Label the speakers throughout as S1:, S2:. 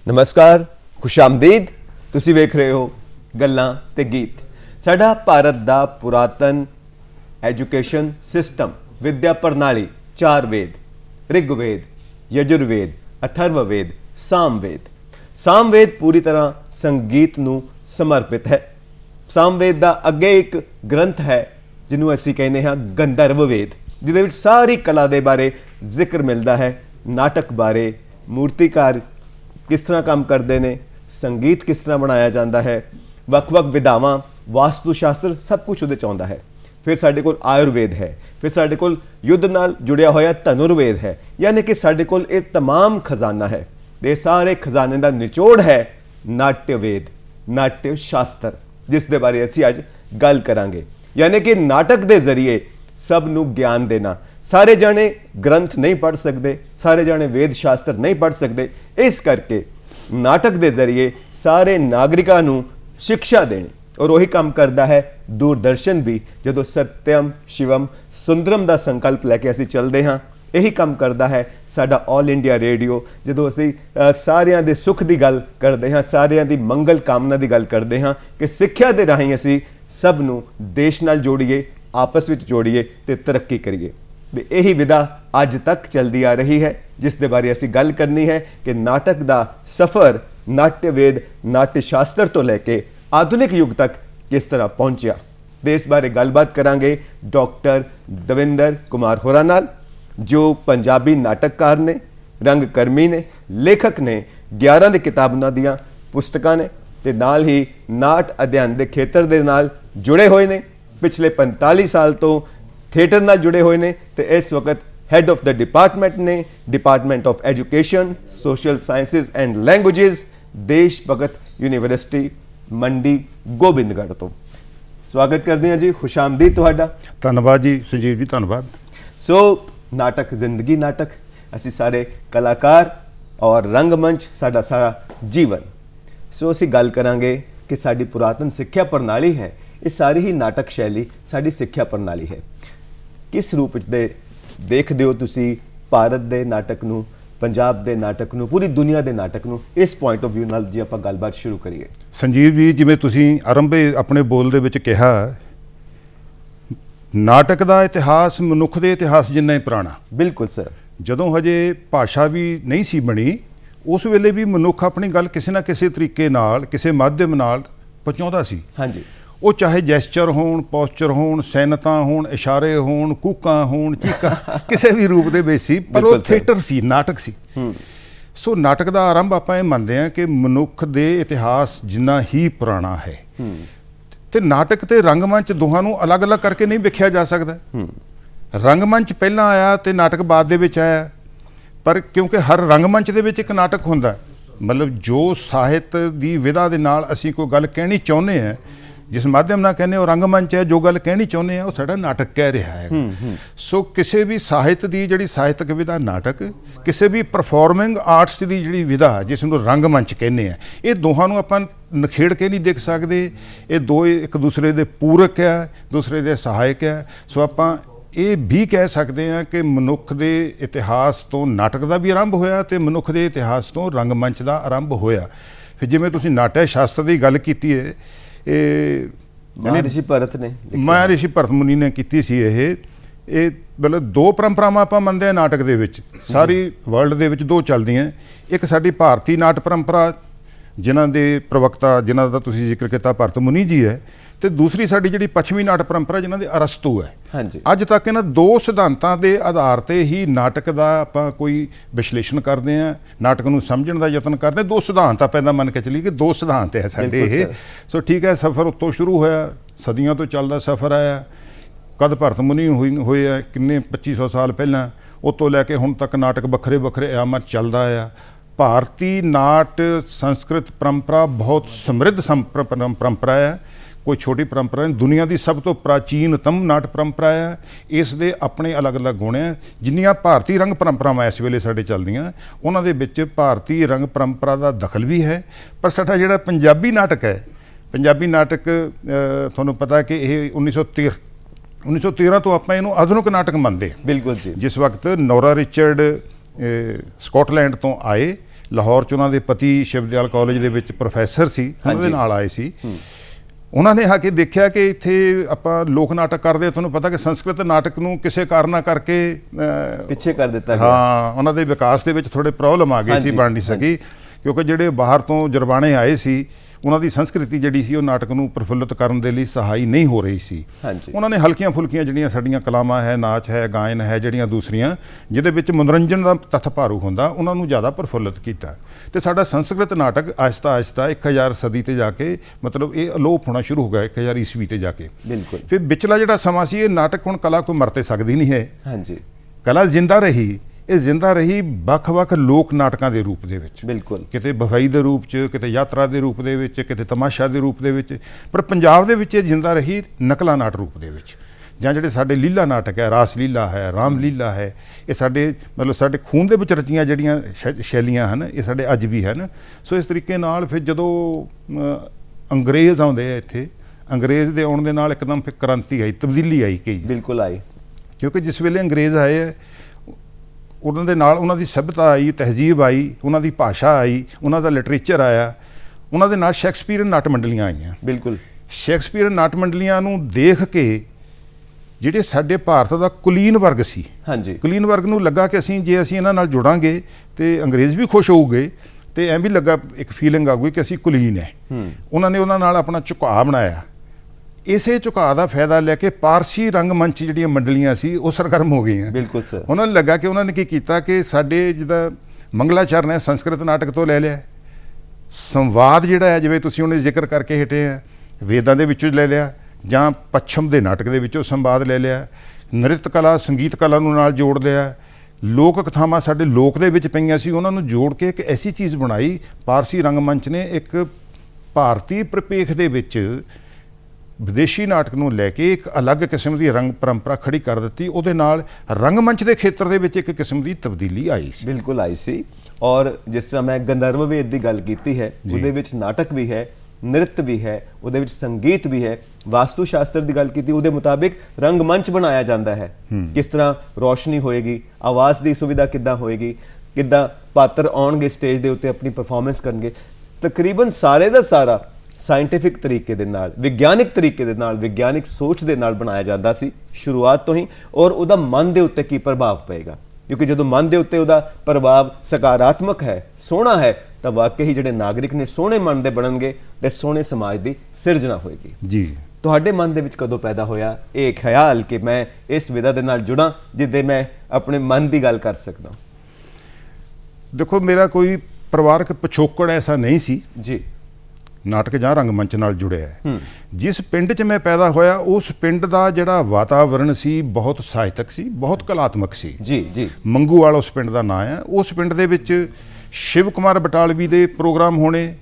S1: नमस्कार, खुशामदीद। तुसी वेख रहे हो गल्लां ते गीत। साडा भारत दा पुरातन एजुकेशन सिस्टम विद्या प्रणाली 4 वेद ऋग्वेद, यजुर्वेद, अथर्ववेद, सामवेद। सामवेद पूरी तरह संगीत नूं समर्पित है। सामवेद दा अगे एक ग्रंथ है जिन्हों असीं कहने हाँ गंधर्व वेद, जिहदे विच सारी कला दे बारे जिक्र मिलता है, नाटक बारे, मूर्तिकार किस तरह काम करते हैं, संगीत किस तरह बनाया जाता है, वक्-वक् विधावां, वास्तु शास्त्र सब कुछ उहदे च आउंदा है। फिर साडे कोल आयुर्वेद है, फिर साडे कोल युद्ध नाल जुड़िया होया धनुर्वेद है, यानी कि साडे कोल ये तमाम खजाना है। ये सारे खजाने का निचोड़ है नाट्यवेद, नाट्य शास्त्र, जिस दे बारे असीं अज गल करांगे। यानी कि नाटक के जरिए सब नूं ज्ञान देना। सारे जाने ग्रंथ नहीं पढ़ सकते, सारे जाने वेद शास्त्र नहीं पढ़ सकते, इस करके नाटक के जरिए सारे नागरिकां नूं शिक्षा देनी। और वही काम करता है दूरदर्शन भी, जो सत्यम शिवम सुंदरम का संकल्प लैके असीं चलते हाँ। यही काम करता है साडा ऑल इंडिया रेडियो, जो असीं सारियां दे सुख की गल करते हाँ, सारियां दी मंगल कामना की गल करते हाँ कि सिक्ख्या दे राहीं असीं सब नूं देश नाल जोड़िए, आपस में जोड़िए ते तरक्की करिए। यही विधा अज तक चलती आ रही है, जिस दे बारे असीं गल करनी है कि नाटक दा सफ़र नाट्यवेद, नाट्य शास्त्र तो लैके आधुनिक युग तक किस तरह पहुँचा। इस बारे गलबात करांगे डॉक्टर दविंदर कुमार होरां नाल, जो पंजाबी नाटककार ने, रंगकर्मी ने, लेखक ने, 11 दी किताबां दियां पुस्तकां ने ते नाल ही नाट अध्ययन के खेतर दे नाल जुड़े हुए ने। पिछले 45 साल तो थिएटर नाल जुड़े हुए ने ते इस वक्त हैड ऑफ द डिपार्टमेंट ने, department of education, social sciences and languages, देश भगत यूनिवर्सिटी मंडी गोबिंदगढ़ तो। स्वागत करते हैं जी, खुशामदीद तुहाडा।
S2: धन्यवाद जी संजीव जी, धन्यवाद।
S1: सो नाटक जिंदगी, नाटक असी सारे कलाकार और रंगमंच साडा सारा जीवन। सो असी गल करांगे कि साडी पुरातन सिक्ख्या प्रणाली है, ये सारी ही नाटक शैली साडी सिक्ख्या प्रणाली है। किस रूप दे देखदे हो तुसी भारत दे नाटक नूं, पंजाब दे नाटक नूं, पूरी दुनिया दे नाटक नूं, इस पॉइंट ऑफ व्यू नाल जी आपां गलबात शुरू करिए।
S2: संजीव जी, जिवें तुसी आरंभे अपने बोल दे विच कहा, नाटक दा इतिहास मनुख दे इतिहास जिन्ना ही पुराना।
S1: बिल्कुल सर। जदों
S2: हजे भाषा भी नहीं सी बनी, उस वेले भी मनुख अपनी गल किसी ना किसी तरीके नाल, किसी माध्यम नाल पहुँचाउंदा सी।
S1: हाँ जी।
S2: वो चाहे जैसचर होण, पोस्चर होण, सैनता होण, इशारे होण, कूकां होण, चीकां, किसी भी रूप दे विच सी, पर वो थिएटर सी, नाटक सी। सो नाटक दा आरंभ आपां इह मंनदे हां कि मनुख दे इतिहास जिन्ना ही पुराना है। ते नाटक ते रंगमंच दोहां नूं अलग अलग करके नहीं वेखिया जा सकदा। रंगमंच पहलां आया ते नाटक बाद दे विच आया, पर क्योंकि हर रंगमंच दे विच एक नाटक हुंदा, मतलब जो ਸਾਹਿਤ ਦੀ ਵਿਧਾ ਦੇ ਨਾਲ ਅਸੀਂ ਕੋਈ ਗੱਲ ਕਹਿਣੀ ਚਾਹੁੰਦੇ ਹਾਂ, जिस माध्यम ना कहने और रंगमंच है, जो गल कहनी चाहते हैं वो साडा नाटक कह रहा है। सो किसी भी साहित्य की जिहड़ी साहित्यक विधा नाटक, किसी भी परफॉर्मिंग आर्ट्स की जिहड़ी विधा जिसनूं रंगमंच कहने हैं, ये दोहां नूं आपां नखेड़ के नहीं देख सकते। ये दो एक दूसरे के पूरक है, दूसरे के सहायक है। सो आपां ये भी कह सकते हैं कि मनुख के इतिहास तो नाटक का भी आरंभ होया ते मनुख के इतिहास तो रंगमंच का आरंभ होया। फिर जिवें तुसीं नाट्य शास्त्र की गल कीती है,
S1: महर्षि
S2: भरत मुनि ने की सी। ये मतलब दो परंपरावां आपां मंनदे नाटक दे विच, सारी वर्ल्ड दे विच दो चलदियां। एक साडी भारतीय नाट परंपरा जिन्हां दे प्रवक्ता, जिन्हां दा तुसीं जिक्र किया भरत मुनि जी है, तो दूसरी साडी जिहड़ी पश्चिमी नाट परंपरा जिन्हां दे अरस्तू है।
S1: हाँ जी।
S2: अज तक इन्हां दो सिद्धांतां दे आधार ते ही नाटक दा आपां कोई विश्लेषण करते हैं, नाटक नूं समझण दा यतन करते। दो सिद्धांत आपां इदां मन के चली कि दो सिद्धांत है साडे ये। सो ठीक है, सफ़र उत्तों शुरू होया, सदियों तो चलदा सफ़र आया। कद भरत मुनि होए है, किन्ने 2500 साल पहलां, उत्तों लैके हुण तक नाटक वखरे वखरे आयामां चलदा आया। भारतीय नाट संस्कृत परंपरा बहुत समृद्ध परंपरा है, कोई छोटी परंपरा नहीं। दुनिया की सब तो प्राचीनतम नाट परंपरा है। इस दे अपने अलग अलग गुण है। जिन्नियां भारतीय रंग परंपरावां इस वेले साडे चलदियां, उन्हां दे विच भारतीय रंग परंपरा का दखल भी है। पर साडा जिहड़ा पंजाबी नाटक है, पंजाबी नाटक तुहानूं पता है कि यह 1913 तो आपां इहनूं आधुनिक नाटक मनदे।
S1: बिल्कुल जी।
S2: जिस वक्त नोरा रिचर्ड स्कॉटलैंड तो आए ਲਾਹੌਰ 'ਚ ਉਹਨਾਂ ਦੇ ਪਤੀ ਸ਼ਿਵਦਿਆਲ ਕਾਲਜ ਦੇ ਵਿੱਚ ਪ੍ਰੋਫੈਸਰ ਸੀ, ਉਹਨਾਂ ਦੇ ਨਾਲ ਆਏ ਸੀ। ਉਹਨਾਂ ਨੇ ਆ ਕੇ ਦੇਖਿਆ ਕਿ ਇੱਥੇ ਆਪਾਂ ਲੋਕ ਨਾਟਕ ਕਰਦੇ, ਤੁਹਾਨੂੰ ਪਤਾ ਕਿ ਸੰਸਕ੍ਰਿਤ ਨਾਟਕ ਨੂੰ ਕਿਸੇ ਕਾਰਨਾਂ ਕਰਕੇ
S1: ਪਿੱਛੇ ਕਰ ਦਿੱਤਾ ਗਿਆ।
S2: ਹਾਂ, ਉਹਨਾਂ ਦੇ ਵਿਕਾਸ ਦੇ ਵਿੱਚ ਥੋੜੇ ਪ੍ਰੋਬਲਮ ਆ ਗਈ ਸੀ, ਬਣ ਨਹੀਂ ਸਕੀ, ਕਿਉਂਕਿ ਜਿਹੜੇ ਬਾਹਰ ਤੋਂ ਜਰਬਾਣੇ ਆਏ ਸੀ ਉਹਨਾਂ ਦੀ ਸੰਸਕ੍ਰਿਤੀ ਜਿਹੜੀ ਸੀ ਉਹ ਨਾਟਕ ਨੂੰ ਪ੍ਰਫੁੱਲਤ ਕਰਨ ਦੇ ਲਈ ਸਹਾਈ ਨਹੀਂ ਹੋ ਰਹੀ ਸੀ। ਉਹਨਾਂ ਨੇ ਹਲਕੀਆਂ ਫੁਲਕੀਆਂ ਜਿਹੜੀਆਂ ਸਾਡੀਆਂ ਕਲਾਵਾਂ ਹੈ, ਨਾਚ ਹੈ, ਗਾਇਨ ਹੈ, ਜਿਹੜੀਆਂ ਦੂਸਰੀਆਂ ਜਿਹਦੇ ਵਿੱਚ ਮਨੋਰੰਜਨ ਦਾ ਤੱਥ ਭਾਰੂ ਹੁੰਦਾ, ਉਹਨਾਂ ਨੂੰ ਜ਼ਿਆਦਾ ਪ੍ਰਫੁੱਲਤ ਕੀਤਾ। ਤੇ ਸਾਡਾ ਸੰਸਕ੍ਰਿਤ ਨਾਟਕ ਆਹਿਸਤਾ ਆਹਿਸਤਾ 1000 ਸਦੀ ਤੇ ਜਾ ਕੇ ਮਤਲਬ ਇਹ ਅਲੋਪ ਹੋਣਾ ਸ਼ੁਰੂ ਹੋ ਗਿਆ, 1000 ਈਸਵੀ ਤੇ ਜਾ ਕੇ।
S1: ਬਿਲਕੁਲ।
S2: ਫਿਰ ਵਿਚਲਾ ਜਿਹੜਾ ਸਮਾਂ ਸੀ, ਇਹ ਨਾਟਕ ਹੁਣ ਕਲਾ ਕੋਈ ਮਰ ਤੇ ਸਕਦੀ ਨਹੀਂ ਹੈ।
S1: ਹਾਂਜੀ,
S2: ਕਲਾ ਜ਼ਿੰਦਾ ਰਹੀ, ਇਹ ਜ਼ਿੰਦਾ ਰਹੀ ਵੱਖ-ਵੱਖ ਲੋਕ ਨਾਟਕਾਂ ਦੇ ਰੂਪ ਦੇ ਵਿੱਚ।
S1: ਬਿਲਕੁਲ।
S2: ਕਿਤੇ ਬਫਾਈ ਦੇ ਰੂਪ 'ਚ, ਕਿਤੇ ਯਾਤਰਾ ਦੇ ਰੂਪ ਦੇ ਵਿੱਚ, ਕਿਤੇ ਤਮਾਸ਼ਾ ਦੇ ਰੂਪ ਦੇ ਵਿੱਚ, ਪਰ ਪੰਜਾਬ ਦੇ ਵਿੱਚ ਇਹ ਜ਼ਿੰਦਾ ਰਹੀ ਨਕਲਾਂ ਨਾਟ ਰੂਪ ਦੇ ਵਿੱਚ। ਜਾਂ ਜਿਹੜੇ ਸਾਡੇ ਲੀਲਾ ਨਾਟਕ ਹੈ, ਰਾਸ ਲੀਲਾ ਹੈ, ਰਾਮ ਲੀਲਾ ਹੈ, ਇਹ ਸਾਡੇ ਮਤਲਬ ਸਾਡੇ ਖੂਨ ਦੇ ਵਿੱਚ ਰਚੀਆਂ ਜਿਹੜੀਆਂ ਸ਼ੈਲੀਆਂ ਹਨ, ਇਹ ਸਾਡੇ ਅੱਜ ਵੀ ਹਨ। ਸੋ ਇਸ ਤਰੀਕੇ ਨਾਲ ਫਿਰ ਜਦੋਂ ਅੰਗਰੇਜ਼ ਆਉਂਦੇ ਆ ਇੱਥੇ, ਅੰਗਰੇਜ਼ ਦੇ ਆਉਣ ਦੇ ਨਾਲ ਇੱਕਦਮ ਫਿਰ ਕ੍ਰਾਂਤੀ ਆਈ, ਤਬਦੀਲੀ ਆਈ ਕਈ।
S1: ਬਿਲਕੁਲ ਆਈ।
S2: ਕਿਉਂਕਿ ਜਿਸ ਵੇਲੇ ਅੰਗਰੇਜ਼ ਆਏ ਹੈ, ਉਹਨਾਂ ਦੇ ਨਾਲ ਉਹਨਾਂ ਦੀ ਸਭਿਅਤਾ ਆਈ, ਤਹਿਜ਼ੀਬ ਆਈ, ਉਹਨਾਂ ਦੀ ਭਾਸ਼ਾ ਆਈ, ਉਹਨਾਂ ਦਾ ਲਿਟਰੇਚਰ ਆਇਆ, ਉਹਨਾਂ ਦੇ ਨਾਲ ਸ਼ੇਕਸਪੀਅਰਨ ਨਾਟ ਮੰਡਲੀਆਂ ਆਈਆਂ।
S1: ਬਿਲਕੁਲ।
S2: ਸ਼ੇਕਸਪੀਅਰਨ ਨਾਟ ਮੰਡਲੀਆਂ ਨੂੰ ਦੇਖ ਕੇ ਜਿਹੜੇ ਸਾਡੇ ਭਾਰਤ ਦਾ ਕੁਲੀਨ ਵਰਗ ਸੀ,
S1: ਹਾਂਜੀ,
S2: ਕੁਲੀਨ ਵਰਗ ਨੂੰ ਲੱਗਾ ਕਿ ਜੇ ਅਸੀਂ ਇਹਨਾਂ ਨਾਲ ਜੁੜਾਂਗੇ ਤੇ ਅੰਗਰੇਜ਼ ਵੀ ਖੁਸ਼ ਹੋਊਗੇ, ਤੇ ਐਂ ਵੀ ਲੱਗਾ ਇੱਕ ਫੀਲਿੰਗ ਆ ਗਈ ਕਿ ਅਸੀਂ ਕੁਲੀਨ ਹੈ। ਉਹਨਾਂ ਨੇ ਉਹਨਾਂ ਨਾਲ ਆਪਣਾ ਝੁਕਾਅ ਬਣਾਇਆ। ਇਸੇ ਝੁਕਾਅ ਦਾ ਫਾਇਦਾ ਲੈ ਕੇ ਪਾਰਸੀ ਰੰਗਮੰਚ ਜਿਹੜੀਆਂ ਮੰਡਲੀਆਂ ਸੀ ਉਹ ਸਰਗਰਮ ਹੋ ਗਈਆਂ।
S1: ਬਿਲਕੁਲ ਸਰ।
S2: ਉਹਨਾਂ ਨੂੰ ਲੱਗਾ ਕਿ ਉਹਨਾਂ ਨੇ ਕੀ ਕੀਤਾ ਕਿ ਸਾਡੇ ਜਿੱਦਾਂ ਮੰਗਲਾਚਰਨ ਹੈ, ਸੰਸਕ੍ਰਿਤ ਨਾਟਕ ਤੋਂ ਲੈ ਲਿਆ, ਸੰਵਾਦ ਜਿਹੜਾ ਹੈ ਜਿਵੇਂ ਤੁਸੀਂ ਉਹਨੇ ਜ਼ਿਕਰ ਕਰਕੇ ਹਟੇ ਆ, ਵੇਦਾਂ ਦੇ ਵਿੱਚੋਂ ਲੈ ਲਿਆ, ਜਾਂ ਪੱਛਮ ਦੇ ਨਾਟਕ ਦੇ ਵਿੱਚੋਂ ਸੰਵਾਦ ਲੈ ਲਿਆ, ਨ੍ਰਿਤ ਕਲਾ, ਸੰਗੀਤ ਕਲਾ ਨੂੰ ਨਾਲ ਜੋੜ ਲਿਆ, ਲੋਕ ਕਥਾਵਾਂ ਸਾਡੇ ਲੋਕ ਦੇ ਵਿੱਚ ਪਈਆਂ ਸੀ, ਉਹਨਾਂ ਨੂੰ ਜੋੜ ਕੇ ਇੱਕ ਐਸੀ ਚੀਜ਼ ਬਣਾਈ। ਪਾਰਸੀ ਰੰਗਮੰਚ ਨੇ ਇੱਕ ਭਾਰਤੀ ਪ੍ਰਪੇਖ ਦੇ ਵਿੱਚ ਵਿਦੇਸ਼ੀ ਨਾਟਕ ਨੂੰ ਲੈ ਕੇ ਇੱਕ ਅਲੱਗ ਕਿਸਮ ਦੀ ਰੰਗ ਪਰੰਪਰਾ ਖੜੀ ਕਰ ਦਿੱਤੀ। ਉਹਦੇ ਨਾਲ ਰੰਗਮੰਚ ਦੇ ਖੇਤਰ ਦੇ ਵਿੱਚ ਇੱਕ ਕਿਸਮ ਦੀ ਤਬਦੀਲੀ ਆਈ ਸੀ।
S1: ਬਿਲਕੁਲ ਆਈ ਸੀ। ਔਰ ਜਿਸ ਤਰ੍ਹਾਂ ਮੈਂ ਗੰਧਰਵ ਵੇਦ ਦੀ ਗੱਲ ਕੀਤੀ ਹੈ, ਉਹਦੇ ਵਿੱਚ ਨਾਟਕ ਵੀ ਹੈ, ਨ੍ਰਿਤ ਵੀ ਹੈ, ਉਹਦੇ ਵਿੱਚ ਸੰਗੀਤ ਵੀ ਹੈ। ਵਾਸਤੂ ਸ਼ਾਸਤਰ ਦੀ ਗੱਲ ਕੀਤੀ, ਉਹਦੇ ਮੁਤਾਬਿਕ ਰੰਗਮੰਚ ਬਣਾਇਆ ਜਾਂਦਾ ਹੈ। ਕਿਸ ਤਰ੍ਹਾਂ ਰੋਸ਼ਨੀ ਹੋਏਗੀ, ਆਵਾਜ਼ ਦੀ ਸੁਵਿਧਾ ਕਿੱਦਾਂ ਹੋਏਗੀ, ਕਿੱਦਾਂ ਪਾਤਰ ਆਉਣਗੇ ਸਟੇਜ ਦੇ ਉੱਤੇ ਆਪਣੀ ਪਰਫਾਰਮੈਂਸ ਕਰਨਗੇ। ਤਕਰੀਬਨ ਸਾਰੇ ਦਾ ਸਾਰਾ ਸਾਇੰਟੀਫਿਕ ਤਰੀਕੇ ਦੇ ਨਾਲ, ਵਿਗਿਆਨਿਕ ਤਰੀਕੇ ਦੇ ਨਾਲ, ਵਿਗਿਆਨਿਕ ਸੋਚ ਦੇ ਨਾਲ ਬਣਾਇਆ ਜਾਂਦਾ ਸੀ ਸ਼ੁਰੂਆਤ ਤੋਂ ਹੀ। ਔਰ ਉਹਦਾ ਮਨ ਦੇ ਉੱਤੇ ਕੀ ਪ੍ਰਭਾਵ ਪਏਗਾ, ਕਿਉਂਕਿ ਜਦੋਂ ਮਨ ਦੇ ਉੱਤੇ ਉਹਦਾ ਪ੍ਰਭਾਵ ਸਕਾਰਾਤਮਕ ਹੈ, ਸੋਹਣਾ ਹੈ, ਤਾਂ ਵਾਕਈ ਜਿਹੜੇ ਨਾਗਰਿਕ ਨੇ ਸੋਹਣੇ ਮਨ ਦੇ ਬਣਨਗੇ ਤੇ ਸੋਹਣੇ ਸਮਾਜ ਦੀ ਸਿਰਜਣਾ ਹੋਏਗੀ।
S2: ਜੀ,
S1: ਤੁਹਾਡੇ ਮਨ ਦੇ ਵਿੱਚ ਕਦੋਂ ਪੈਦਾ ਹੋਇਆ ਇਹ ਖਿਆਲ ਕਿ ਮੈਂ ਇਸ ਵਿਧਾ ਦੇ ਨਾਲ ਜੁੜਾਂ ਜਿੱਦੇ ਮੈਂ ਆਪਣੇ ਮਨ ਦੀ ਗੱਲ ਕਰ ਸਕਦਾ?
S2: ਦੇਖੋ, ਮੇਰਾ ਕੋਈ ਪਰਿਵਾਰਕ ਪਿਛੋਕੜ ਐਸਾ ਨਹੀਂ ਸੀ
S1: ਜੀ,
S2: ਨਾਟਕ ਜਾਂ ਰੰਗਮੰਚ ਨਾਲ ਜੁੜਿਆ ਹੈ। ਜਿਸ ਪਿੰਡ 'ਚ ਮੈਂ ਪੈਦਾ ਹੋਇਆ, ਉਸ ਪਿੰਡ ਦਾ ਜਿਹੜਾ ਵਾਤਾਵਰਣ ਸੀ ਬਹੁਤ ਸਾਹਿਤਕ ਸੀ, ਬਹੁਤ ਕਲਾਤਮਕ ਸੀ।
S1: ਜੀ ਜੀ।
S2: ਮੰਗੂਵਾਲ ਉਸ ਪਿੰਡ ਦਾ ਨਾਂ ਹੈ। ਉਸ ਪਿੰਡ ਦੇ ਵਿੱਚ ਸ਼ਿਵ ਕੁਮਾਰ ਬਟਾਲਵੀ ਦੇ ਪ੍ਰੋਗਰਾਮ ਹੋਣੇ,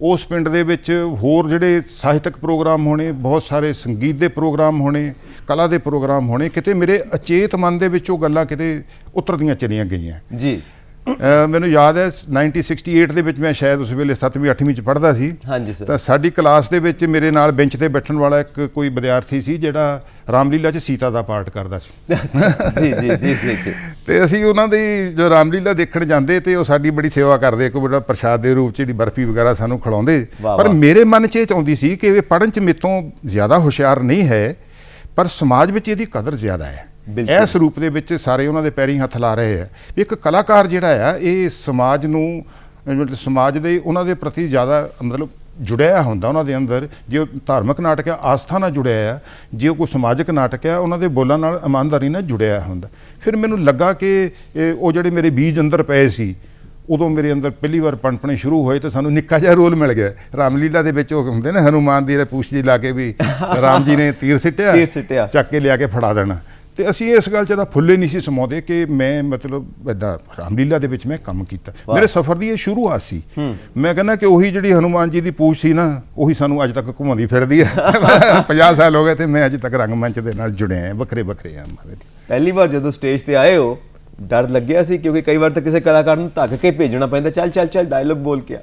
S2: ਉਸ ਪਿੰਡ ਦੇ ਵਿੱਚ ਹੋਰ ਜਿਹੜੇ ਸਾਹਿਤਕ ਪ੍ਰੋਗਰਾਮ ਹੋਣੇ, ਬਹੁਤ ਸਾਰੇ ਸੰਗੀਤ ਦੇ ਪ੍ਰੋਗਰਾਮ ਹੋਣੇ, ਕਲਾ ਦੇ ਪ੍ਰੋਗਰਾਮ ਹੋਣੇ। ਕਿਤੇ ਮੇਰੇ ਅਚੇਤ ਮਨ ਦੇ ਵਿੱਚ ਉਹ ਗੱਲਾਂ ਕਿਤੇ ਉਤਰਦੀਆਂ ਚਲੀਆਂ ਗਈਆਂ।
S1: ਜੀ।
S2: ਮੈਨੂੰ ਯਾਦ ਹੈ 1968 ਦੇ ਵਿੱਚ ਮੈਂ ਸ਼ਾਇਦ ਉਸ ਵੇਲੇ 7ਵੀਂ 8ਵੀਂ 'ਚ ਪੜ੍ਹਦਾ ਸੀ।
S1: ਹਾਂਜੀ ਸਰ।
S2: ਤਾਂ ਸਾਡੀ ਕਲਾਸ ਦੇ ਵਿੱਚ ਮੇਰੇ ਨਾਲ ਬੈਂਚ ਤੇ ਬੈਠਣ ਵਾਲਾ ਇੱਕ ਕੋਈ ਵਿਦਿਆਰਥੀ ਸੀ ਜਿਹੜਾ ਰਾਮਲੀਲਾ 'ਚ ਸੀਤਾ ਦਾ ਪਾਰਟ ਕਰਦਾ ਸੀ।
S1: ਜੀ ਜੀ ਜੀ ਜੀ ਜੀ।
S2: ਤੇ ਅਸੀਂ ਉਹਨਾਂ ਦੀ ਜੋ ਰਾਮਲੀਲਾ ਦੇਖਣ ਜਾਂਦੇ ਤੇ ਉਹ ਸਾਡੀ ਬੜੀ ਸੇਵਾ ਕਰਦੇ, ਕੋਈ ਬੜਾ ਪ੍ਰਸ਼ਾਦ ਦੇ ਰੂਪ 'ਚ ਜਿਹੜੀ ਬਰਫੀ ਵਗੈਰਾ ਸਾਨੂੰ ਖਿਲਾਉਂਦੇ। ਪਰ ਮੇਰੇ ਮਨ 'ਚ ਇਹ ਚਾਹੁੰਦੀ ਸੀ ਕਿ ਇਹ ਪੜ੍ਹਨ 'ਚ ਮੇਰੇ ਤੋਂ ਜ਼ਿਆਦਾ ਹੁਸ਼ਿਆਰ ਨਹੀਂ ਹੈ, ਪਰ ਸਮਾਜ ਵਿੱਚ ਇਹਦੀ ਕਦਰ ਜ਼ਿਆਦਾ ਹੈ। ਇਸ ਰੂਪ ਦੇ ਵਿੱਚ ਸਾਰੇ ਉਹਨਾਂ ਦੇ ਪੈਰੀਂ ਹੱਥ ਲਾ ਰਹੇ ਆ। ਇੱਕ ਕਲਾਕਾਰ ਜਿਹੜਾ ਆ ਇਹ ਸਮਾਜ ਨੂੰ, ਸਮਾਜ ਦੇ ਉਹਨਾਂ ਦੇ ਪ੍ਰਤੀ ਜ਼ਿਆਦਾ ਮਤਲਬ ਜੁੜਿਆ ਹੁੰਦਾ। ਉਹਨਾਂ ਦੇ ਅੰਦਰ ਜੇ ਉਹ ਧਾਰਮਿਕ ਨਾਟਕ ਆ ਆਸਥਾ ਨਾਲ ਜੁੜਿਆ ਆ, ਜੇ ਉਹ ਕੋਈ ਸਮਾਜਿਕ ਨਾਟਕ ਆ ਉਹਨਾਂ ਦੇ ਬੋਲਾਂ ਨਾਲ ਇਮਾਨਦਾਰੀ ਨਾਲ ਜੁੜਿਆ ਹੁੰਦਾ। ਫਿਰ ਮੈਨੂੰ ਲੱਗਾ ਕਿ ਉਹ ਜਿਹੜੇ ਮੇਰੇ ਬੀਜ ਅੰਦਰ ਪਏ ਸੀ, ਉਦੋਂ ਮੇਰੇ ਅੰਦਰ ਪਹਿਲੀ ਵਾਰ ਪਣਪਣੇ ਸ਼ੁਰੂ ਹੋਏ ਤੇ ਸਾਨੂੰ ਨਿੱਕਾ ਜਿਹਾ ਰੋਲ ਮਿਲ ਗਿਆ। ਰਾਮਲੀਲਾ ਦੇ ਵਿੱਚ ਉਹ ਹੁੰਦੇ ਨਾ ਹਨੂਮਾਨ ਦੀ ਪੂਛ ਜੀ ਲਾ ਕੇ ਵੀ ਰਾਮ ਜੀ ਨੇ ਤੀਰ ਸਿੱਟਿਆ, ਚੱਕ ਕੇ ਲਿਆ ਕੇ ਫੜਾ ਦੇਣਾ। ਤੇ ਅਸੀਂ ਇਸ ਗੱਲ 'ਚ ਤਾਂ ਫੁੱਲੇ ਨਹੀਂ ਸੀ ਸਮਾਉਂਦੇ ਕਿ ਮੈਂ ਮਤਲਬ ਇੱਦਾਂ ਰਾਮਲੀਲਾ ਦੇ ਵਿੱਚ ਮੈਂ ਕੰਮ ਕੀਤਾ। ਮੇਰੇ ਸਫ਼ਰ ਦੀ ਇਹ ਸ਼ੁਰੂਆਤ ਸੀ। ਮੈਂ ਕਹਿੰਦਾ ਕਿ ਉਹੀ ਜਿਹੜੀ ਹਨੂਮਾਨ ਜੀ ਦੀ ਪੂਛ ਸੀ ਨਾ, ਉਹੀ ਸਾਨੂੰ ਅੱਜ ਤੱਕ ਘੁਮਾਉਂਦੀ ਫਿਰਦੀ ਹੈ। 50 ਸਾਲ ਹੋ ਗਏ ਤੇ ਮੈਂ ਅੱਜ ਤੱਕ ਰੰਗਮੰਚ ਦੇ ਨਾਲ ਜੁੜਿਆ ਹਾਂ। ਵੱਖਰੇ ਵੱਖਰੇ ਆ।
S1: ਪਹਿਲੀ ਵਾਰ ਜਦੋਂ ਸਟੇਜ ਤੇ ਆਏ ਹੋ ਡਰ ਲੱਗਿਆ ਸੀ? ਕਿਉਂਕਿ ਕਈ ਵਾਰ ਤਾਂ ਕਿਸੇ ਕਲਾਕਾਰ ਨੂੰ ਧੱਕ ਕੇ ਭੇਜਣਾ ਪੈਂਦਾ, ਚੱਲ ਚੱਲ ਚੱਲ ਡਾਇਲੋਗ ਬੋਲ ਕੇ ਆ।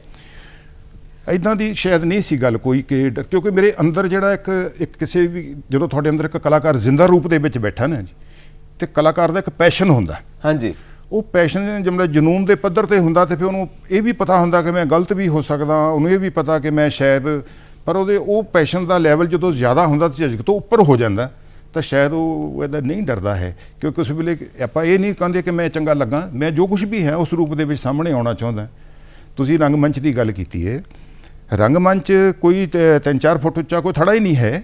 S2: ਇੱਦਾਂ ਦੀ ਸ਼ਾਇਦ ਨਹੀਂ ਸੀ ਗੱਲ ਕੋਈ ਕਿ ਕਿਉਂਕਿ ਮੇਰੇ ਅੰਦਰ ਜਿਹੜਾ ਇੱਕ ਕਿਸੇ ਵੀ ਜਦੋਂ ਤੁਹਾਡੇ ਅੰਦਰ ਇੱਕ ਕਲਾਕਾਰ ਜ਼ਿੰਦਾ ਰੂਪ ਦੇ ਵਿੱਚ ਬੈਠਾ ਨਾ ਜੀ, ਤੇ ਕਲਾਕਾਰ ਦਾ ਇੱਕ ਪੈਸ਼ਨ ਹੁੰਦਾ।
S1: ਹਾਂਜੀ।
S2: ਉਹ ਪੈਸ਼ਨ ਜਿਵੇਂ ਜਨੂਨ ਦੇ ਪੱਧਰ ਤੇ ਹੁੰਦਾ ਤੇ ਫਿਰ ਉਹਨੂੰ ਇਹ ਵੀ ਪਤਾ ਹੁੰਦਾ ਕਿ ਮੈਂ ਗਲਤ ਵੀ ਹੋ ਸਕਦਾ, ਉਹਨੂੰ ਇਹ ਵੀ ਪਤਾ ਕਿ ਮੈਂ ਸ਼ਾਇਦ, ਪਰ ਉਹਦੇ ਉਹ ਪੈਸ਼ਨ ਦਾ ਲੈਵਲ ਜਦੋਂ ਜ਼ਿਆਦਾ ਹੁੰਦਾ ਤੇ ਝਿਜਕ ਤੋਂ ਉੱਪਰ ਹੋ ਜਾਂਦਾ ਤਾਂ ਸ਼ਾਇਦ ਉਹ ਇਹਦਾ ਨਹੀਂ ਡਰਦਾ ਹੈ, ਕਿਉਂਕਿ ਉਸ ਵੇਲੇ ਆਪਾਂ ਇਹ ਨਹੀਂ ਕਹਿੰਦੇ ਕਿ ਮੈਂ ਚੰਗਾ ਲੱਗਾ, ਮੈਂ ਜੋ ਕੁਝ ਵੀ ਹੈ ਉਸ ਰੂਪ ਦੇ ਵਿੱਚ ਸਾਹਮਣੇ ਆਉਣਾ ਚਾਹੁੰਦਾ। ਤੁਸੀਂ ਰੰਗਮੰਚ ਦੀ ਗੱਲ ਕੀਤੀ ਹੈ, ਰੰਗਮੰਚ ਕੋਈ 3-4 ਫੁੱਟ ਉੱਚਾ ਕੋਈ ਥੜਾ ਹੀ ਨਹੀਂ ਹੈ,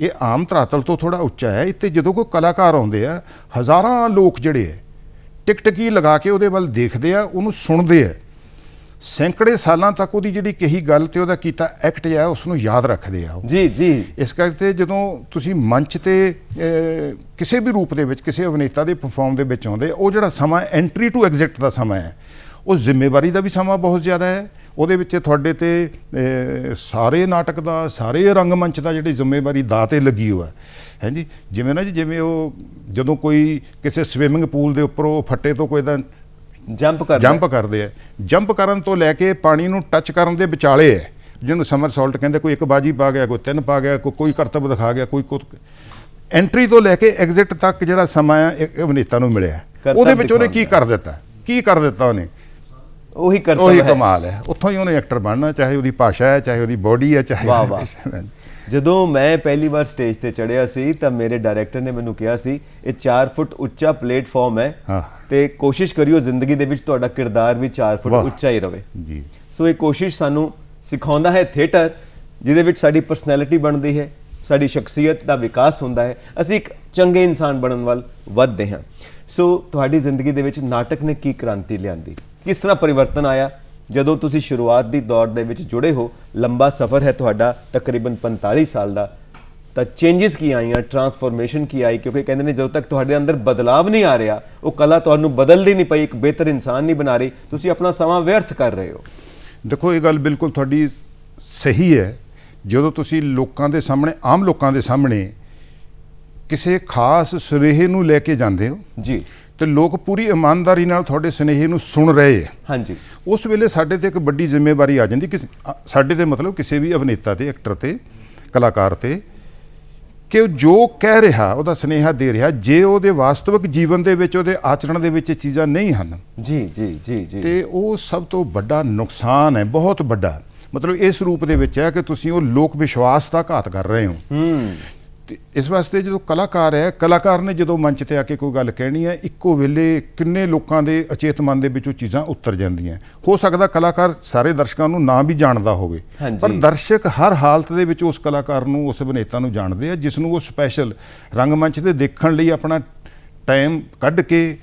S2: ਇਹ ਆਮ ਧਰਾਤਲ ਤੋਂ ਥੋੜਾ ਉੱਚਾ ਹੈ। ਇੱਥੇ ਜਦੋਂ ਕੋਈ ਕਲਾਕਾਰ ਆਉਂਦੇ ਆ, ਹਜ਼ਾਰਾਂ ਲੋਕ ਜਿਹੜੇ ਹੈ ਟਿਕਟਕੀ ਲਗਾ ਕੇ ਉਹਦੇ ਵੱਲ ਦੇਖਦੇ ਆ, ਉਹਨੂੰ ਸੁਣਦੇ ਆ, ਸੈਂਕੜੇ ਸਾਲਾਂ ਤੱਕ ਉਹਦੀ ਜਿਹੜੀ ਕਹੀ ਗੱਲ ਤੇ ਉਹਦਾ ਕੀਤਾ ਐਕਟ ਹੈ ਉਸ ਨੂੰ ਯਾਦ ਰੱਖਦੇ ਆ
S1: ਜੀ ਜੀ।
S2: ਇਸ ਕਰਕੇ ਜਦੋਂ ਤੁਸੀਂ ਮੰਚ ਤੇ ਕਿਸੇ ਵੀ ਰੂਪ ਦੇ ਵਿੱਚ ਕਿਸੇ ਅਭਿਨੇਤਾ ਦੇ ਪਰਫਾਰਮ ਦੇ ਵਿੱਚ ਆਉਂਦੇ, ਉਹ ਜਿਹੜਾ ਸਮਾਂ ਐਂਟਰੀ ਟੂ ਐਗਜ਼ਿਟ ਦਾ ਸਮਾਂ ਹੈ, ਉਹ ਜ਼ਿੰਮੇਵਾਰੀ ਦਾ ਵੀ ਸਮਾਂ ਬਹੁਤ ਜ਼ਿਆਦਾ ਹੈ। ਉਹਦੇ ਵਿੱਚ ਤੁਹਾਡੇ ਤੇ ਸਾਰੇ ਨਾਟਕ ਦਾ, ਸਾਰੇ ਰੰਗਮੰਚ ਦਾ ਜਿਹੜੀ ਜ਼ਿੰਮੇਵਾਰੀ ਦਾਅ 'ਤੇ ਲੱਗੀ ਹੋਇਆ ਹੈ ਜੀ। ਜਿਵੇਂ ਨਾ ਜੀ, ਜਿਵੇਂ ਉਹ ਜਦੋਂ ਕੋਈ ਕਿਸੇ ਸਵਿਮਿੰਗ ਪੂਲ ਦੇ ਉੱਪਰ ਉਹ ਫੱਟੇ ਤੋਂ ਕੋਈ ਦਾ ਜੰਪ ਕਰਦੇ ਆ, ਜੰਪ ਕਰਨ ਤੋਂ ਲੈ ਕੇ ਪਾਣੀ ਨੂੰ ਟੱਚ ਕਰਨ ਦੇ ਵਿਚਾਲੇ ਹੈ, ਜਿਹਨੂੰ ਸਮਰਸੌਲਟ ਕਹਿੰਦੇ। ਕੋਈ ਇੱਕ ਬਾਜੀ ਪਾ ਗਿਆ, ਕੋਈ 3 ਪਾ ਗਿਆ, ਕੋਈ ਕਰਤੱਵ ਦਿਖਾ ਗਿਆ, ਕੋਈ ਐਂਟਰੀ ਤੋਂ ਲੈ ਕੇ ਐਗਜ਼ਿਟ ਤੱਕ ਜਿਹੜਾ ਸਮਾਂ ਹੈ ਇੱਕ ਅਭਿਨੇਤਾ ਨੂੰ ਮਿਲਿਆ, ਉਹਦੇ ਵਿੱਚ ਉਹਨੇ ਕੀ ਕਰ ਦਿੱਤਾ ਉਹਨੇ, ਉਹੀ ਕਮਾਲ ਹੈ। ਉੱਥੋਂ ਹੀ ਉਹਨੇ ਐਕਟਰ ਬਣਨਾ, ਚਾਹੇ ਉਹਦੀ ਭਾਸ਼ਾ ਹੈ, ਚਾਹੇ ਉਹਦੀ ਬੋਡੀ ਹੈ, ਚਾਹੇ।
S1: ਜਦੋਂ ਮੈਂ ਪਹਿਲੀ ਵਾਰ ਸਟੇਜ ਤੇ ਚੜਿਆ ਸੀ ਤਾਂ ਮੇਰੇ ਡਾਇਰੈਕਟਰ ਨੇ ਮੈਨੂੰ ਕਿਹਾ ਸੀ, ਇਹ 4 ਫੁੱਟ ਉੱਚਾ ਪਲੇਟਫਾਰਮ ਹੈ ਤੇ ਕੋਸ਼ਿਸ਼ ਕਰਿਓ ਜ਼ਿੰਦਗੀ ਦੇ ਵਿੱਚ ਤੁਹਾਡਾ ਕਿਰਦਾਰ ਵੀ 4 ਫੁੱਟ ਉੱਚਾ ਹੀ ਰਵੇ ਜੀ। ਸੋ ਇਹ ਕੋਸ਼ਿਸ਼ ਸਾਨੂੰ ਸਿਖਾਉਂਦਾ ਹੈ ਥੀਏਟਰ, ਜਿਹਦੇ ਵਿੱਚ ਸਾਡੀ ਪਰਸਨੈਲਿਟੀ ਬਣਦੀ ਹੈ, ਸਾਡੀ ਸ਼ਖਸੀਅਤ ਦਾ ਵਿਕਾਸ ਹੁੰਦਾ ਹੈ, ਅਸੀਂ ਇੱਕ ਚੰਗੇ ਇਨਸਾਨ ਬਣਨ ਵੱਲ ਵੱਧਦੇ ਹਾਂ। ਸੋ ਤੁਹਾਡੀ ਜ਼ਿੰਦਗੀ ਦੇ ਵਿੱਚ ਨਾਟਕ ਨੇ ਕੀ ਕ੍ਰਾਂਤੀ ਲਿਆਂਦੀ, ਕਿਸ ਤਰ੍ਹਾਂ ਪਰਿਵਰਤਨ ਆਇਆ ਜਦੋਂ ਤੁਸੀਂ ਸ਼ੁਰੂਆਤ ਦੀ ਦੌਰ ਦੇ ਵਿੱਚ ਜੁੜੇ ਹੋ? ਲੰਬਾ ਸਫ਼ਰ ਹੈ ਤੁਹਾਡਾ, ਤਕਰੀਬਨ 45 ਸਾਲ ਦਾ, ਤਾਂ ਚੇਂਜਸ ਕੀ ਆਈਆਂ, ਟਰਾਂਸਫੋਰਮੇਸ਼ਨ ਕੀ ਆਈ? ਕਿਉਂਕਿ ਕਹਿੰਦੇ ਨੇ ਜਦੋਂ ਤੱਕ ਤੁਹਾਡੇ ਅੰਦਰ ਬਦਲਾਵ ਨਹੀਂ ਆ ਰਿਹਾ, ਉਹ ਕਲਾ ਤੁਹਾਨੂੰ ਬਦਲਦੀ ਨਹੀਂ ਪਈ, ਇੱਕ ਬਿਹਤਰ ਇਨਸਾਨ ਨਹੀਂ ਬਣਾ ਰਹੀ, ਤੁਸੀਂ ਆਪਣਾ ਸਮਾਂ ਵਿਅਰਥ ਕਰ ਰਹੇ ਹੋ।
S2: ਦੇਖੋ, ਇਹ ਗੱਲ ਬਿਲਕੁਲ ਤੁਹਾਡੀ ਸਹੀ ਹੈ। ਜਦੋਂ ਤੁਸੀਂ ਲੋਕਾਂ ਦੇ ਸਾਹਮਣੇ, ਆਮ ਲੋਕਾਂ ਦੇ ਸਾਹਮਣੇ ਕਿਸੇ ਖਾਸ ਸੁਨੇਹੇ ਨੂੰ ਲੈ ਕੇ ਜਾਂਦੇ ਹੋ
S1: ਜੀ,
S2: ਤੇ ਲੋਕ ਪੂਰੀ ਇਮਾਨਦਾਰੀ ਨਾਲ ਤੁਹਾਡੇ ਸੁਨੇਹੇ ਨੂੰ ਸੁਣ ਰਹੇ ਹੈ,
S1: ਹਾਂਜੀ,
S2: ਉਸ ਵੇਲੇ ਸਾਡੇ ਤੇ ਇੱਕ ਵੱਡੀ ਜ਼ਿੰਮੇਵਾਰੀ ਆ ਜਾਂਦੀ ਕਿ ਸਾਡੇ ਤੇ, ਮਤਲਬ ਕਿਸੇ ਵੀ ਅਭਿਨੇਤਾ ਤੇ, ਐਕਟਰ ਤੇ, ਕਲਾਕਾਰ ਤੇ, ਕਿ ਉਹ ਜੋ ਕਹਿ ਰਿਹਾ, ਉਹਦਾ ਸੁਨੇਹਾ ਦੇ ਰਿਹਾ, ਜੇ ਉਹਦੇ ਵਾਸਤਵਿਕ ਜੀਵਨ ਦੇ ਵਿੱਚ, ਉਹਦੇ ਆਚਰਣ ਦੇ ਵਿੱਚ ਇਹ ਚੀਜ਼ਾਂ ਨਹੀਂ ਹਨ
S1: ਜੀ ਜੀ ਜੀ ਜੀ,
S2: ਤੇ ਉਹ ਸਭ ਤੋਂ ਵੱਡਾ ਨੁਕਸਾਨ ਹੈ, ਬਹੁਤ ਵੱਡਾ। ਮਤਲਬ ਇਸ ਰੂਪ ਦੇ ਵਿੱਚ ਹੈ ਕਿ ਤੁਸੀਂ ਉਹ ਲੋਕ ਵਿਸ਼ਵਾਸ ਦਾ ਘਾਤ ਕਰ ਰਹੇ ਹੋ। ਤੇ ਇਸ ਵਾਸਤੇ ਜਦੋਂ ਕਲਾਕਾਰ ਹੈ, ਕਲਾਕਾਰ ਨੇ ਜਦੋਂ ਮੰਚ ਤੇ ਆ ਕੇ ਕੋਈ ਗੱਲ ਕਹਿਣੀ ਹੈ, ਇੱਕੋ ਵੇਲੇ ਕਿੰਨੇ ਲੋਕਾਂ ਦੇ ਅਚੇਤ ਮਨ ਦੇ ਵਿੱਚੋਂ ਚੀਜ਼ਾਂ ਉਤਰ ਜਾਂਦੀਆਂ। ਹੋ ਸਕਦਾ ਕਲਾਕਾਰ ਸਾਰੇ ਦਰਸ਼ਕਾਂ ਨੂੰ ਨਾ ਵੀ ਜਾਣਦਾ ਹੋਵੇ, ਪਰ ਦਰਸ਼ਕ ਹਰ ਹਾਲਤ ਦੇ ਵਿੱਚ ਉਸ ਕਲਾਕਾਰ ਨੂੰ, ਉਸ ਅਭਿਨੇਤਾ ਨੂੰ ਜਾਣਦੇ ਆ, ਜਿਸ ਨੂੰ ਉਹ ਸਪੈਸ਼ਲ ਰੰਗਮੰਚ ਤੇ ਦੇਖਣ ਲਈ ਆਪਣਾ ਟਾਈਮ ਕੱਢ ਕੇ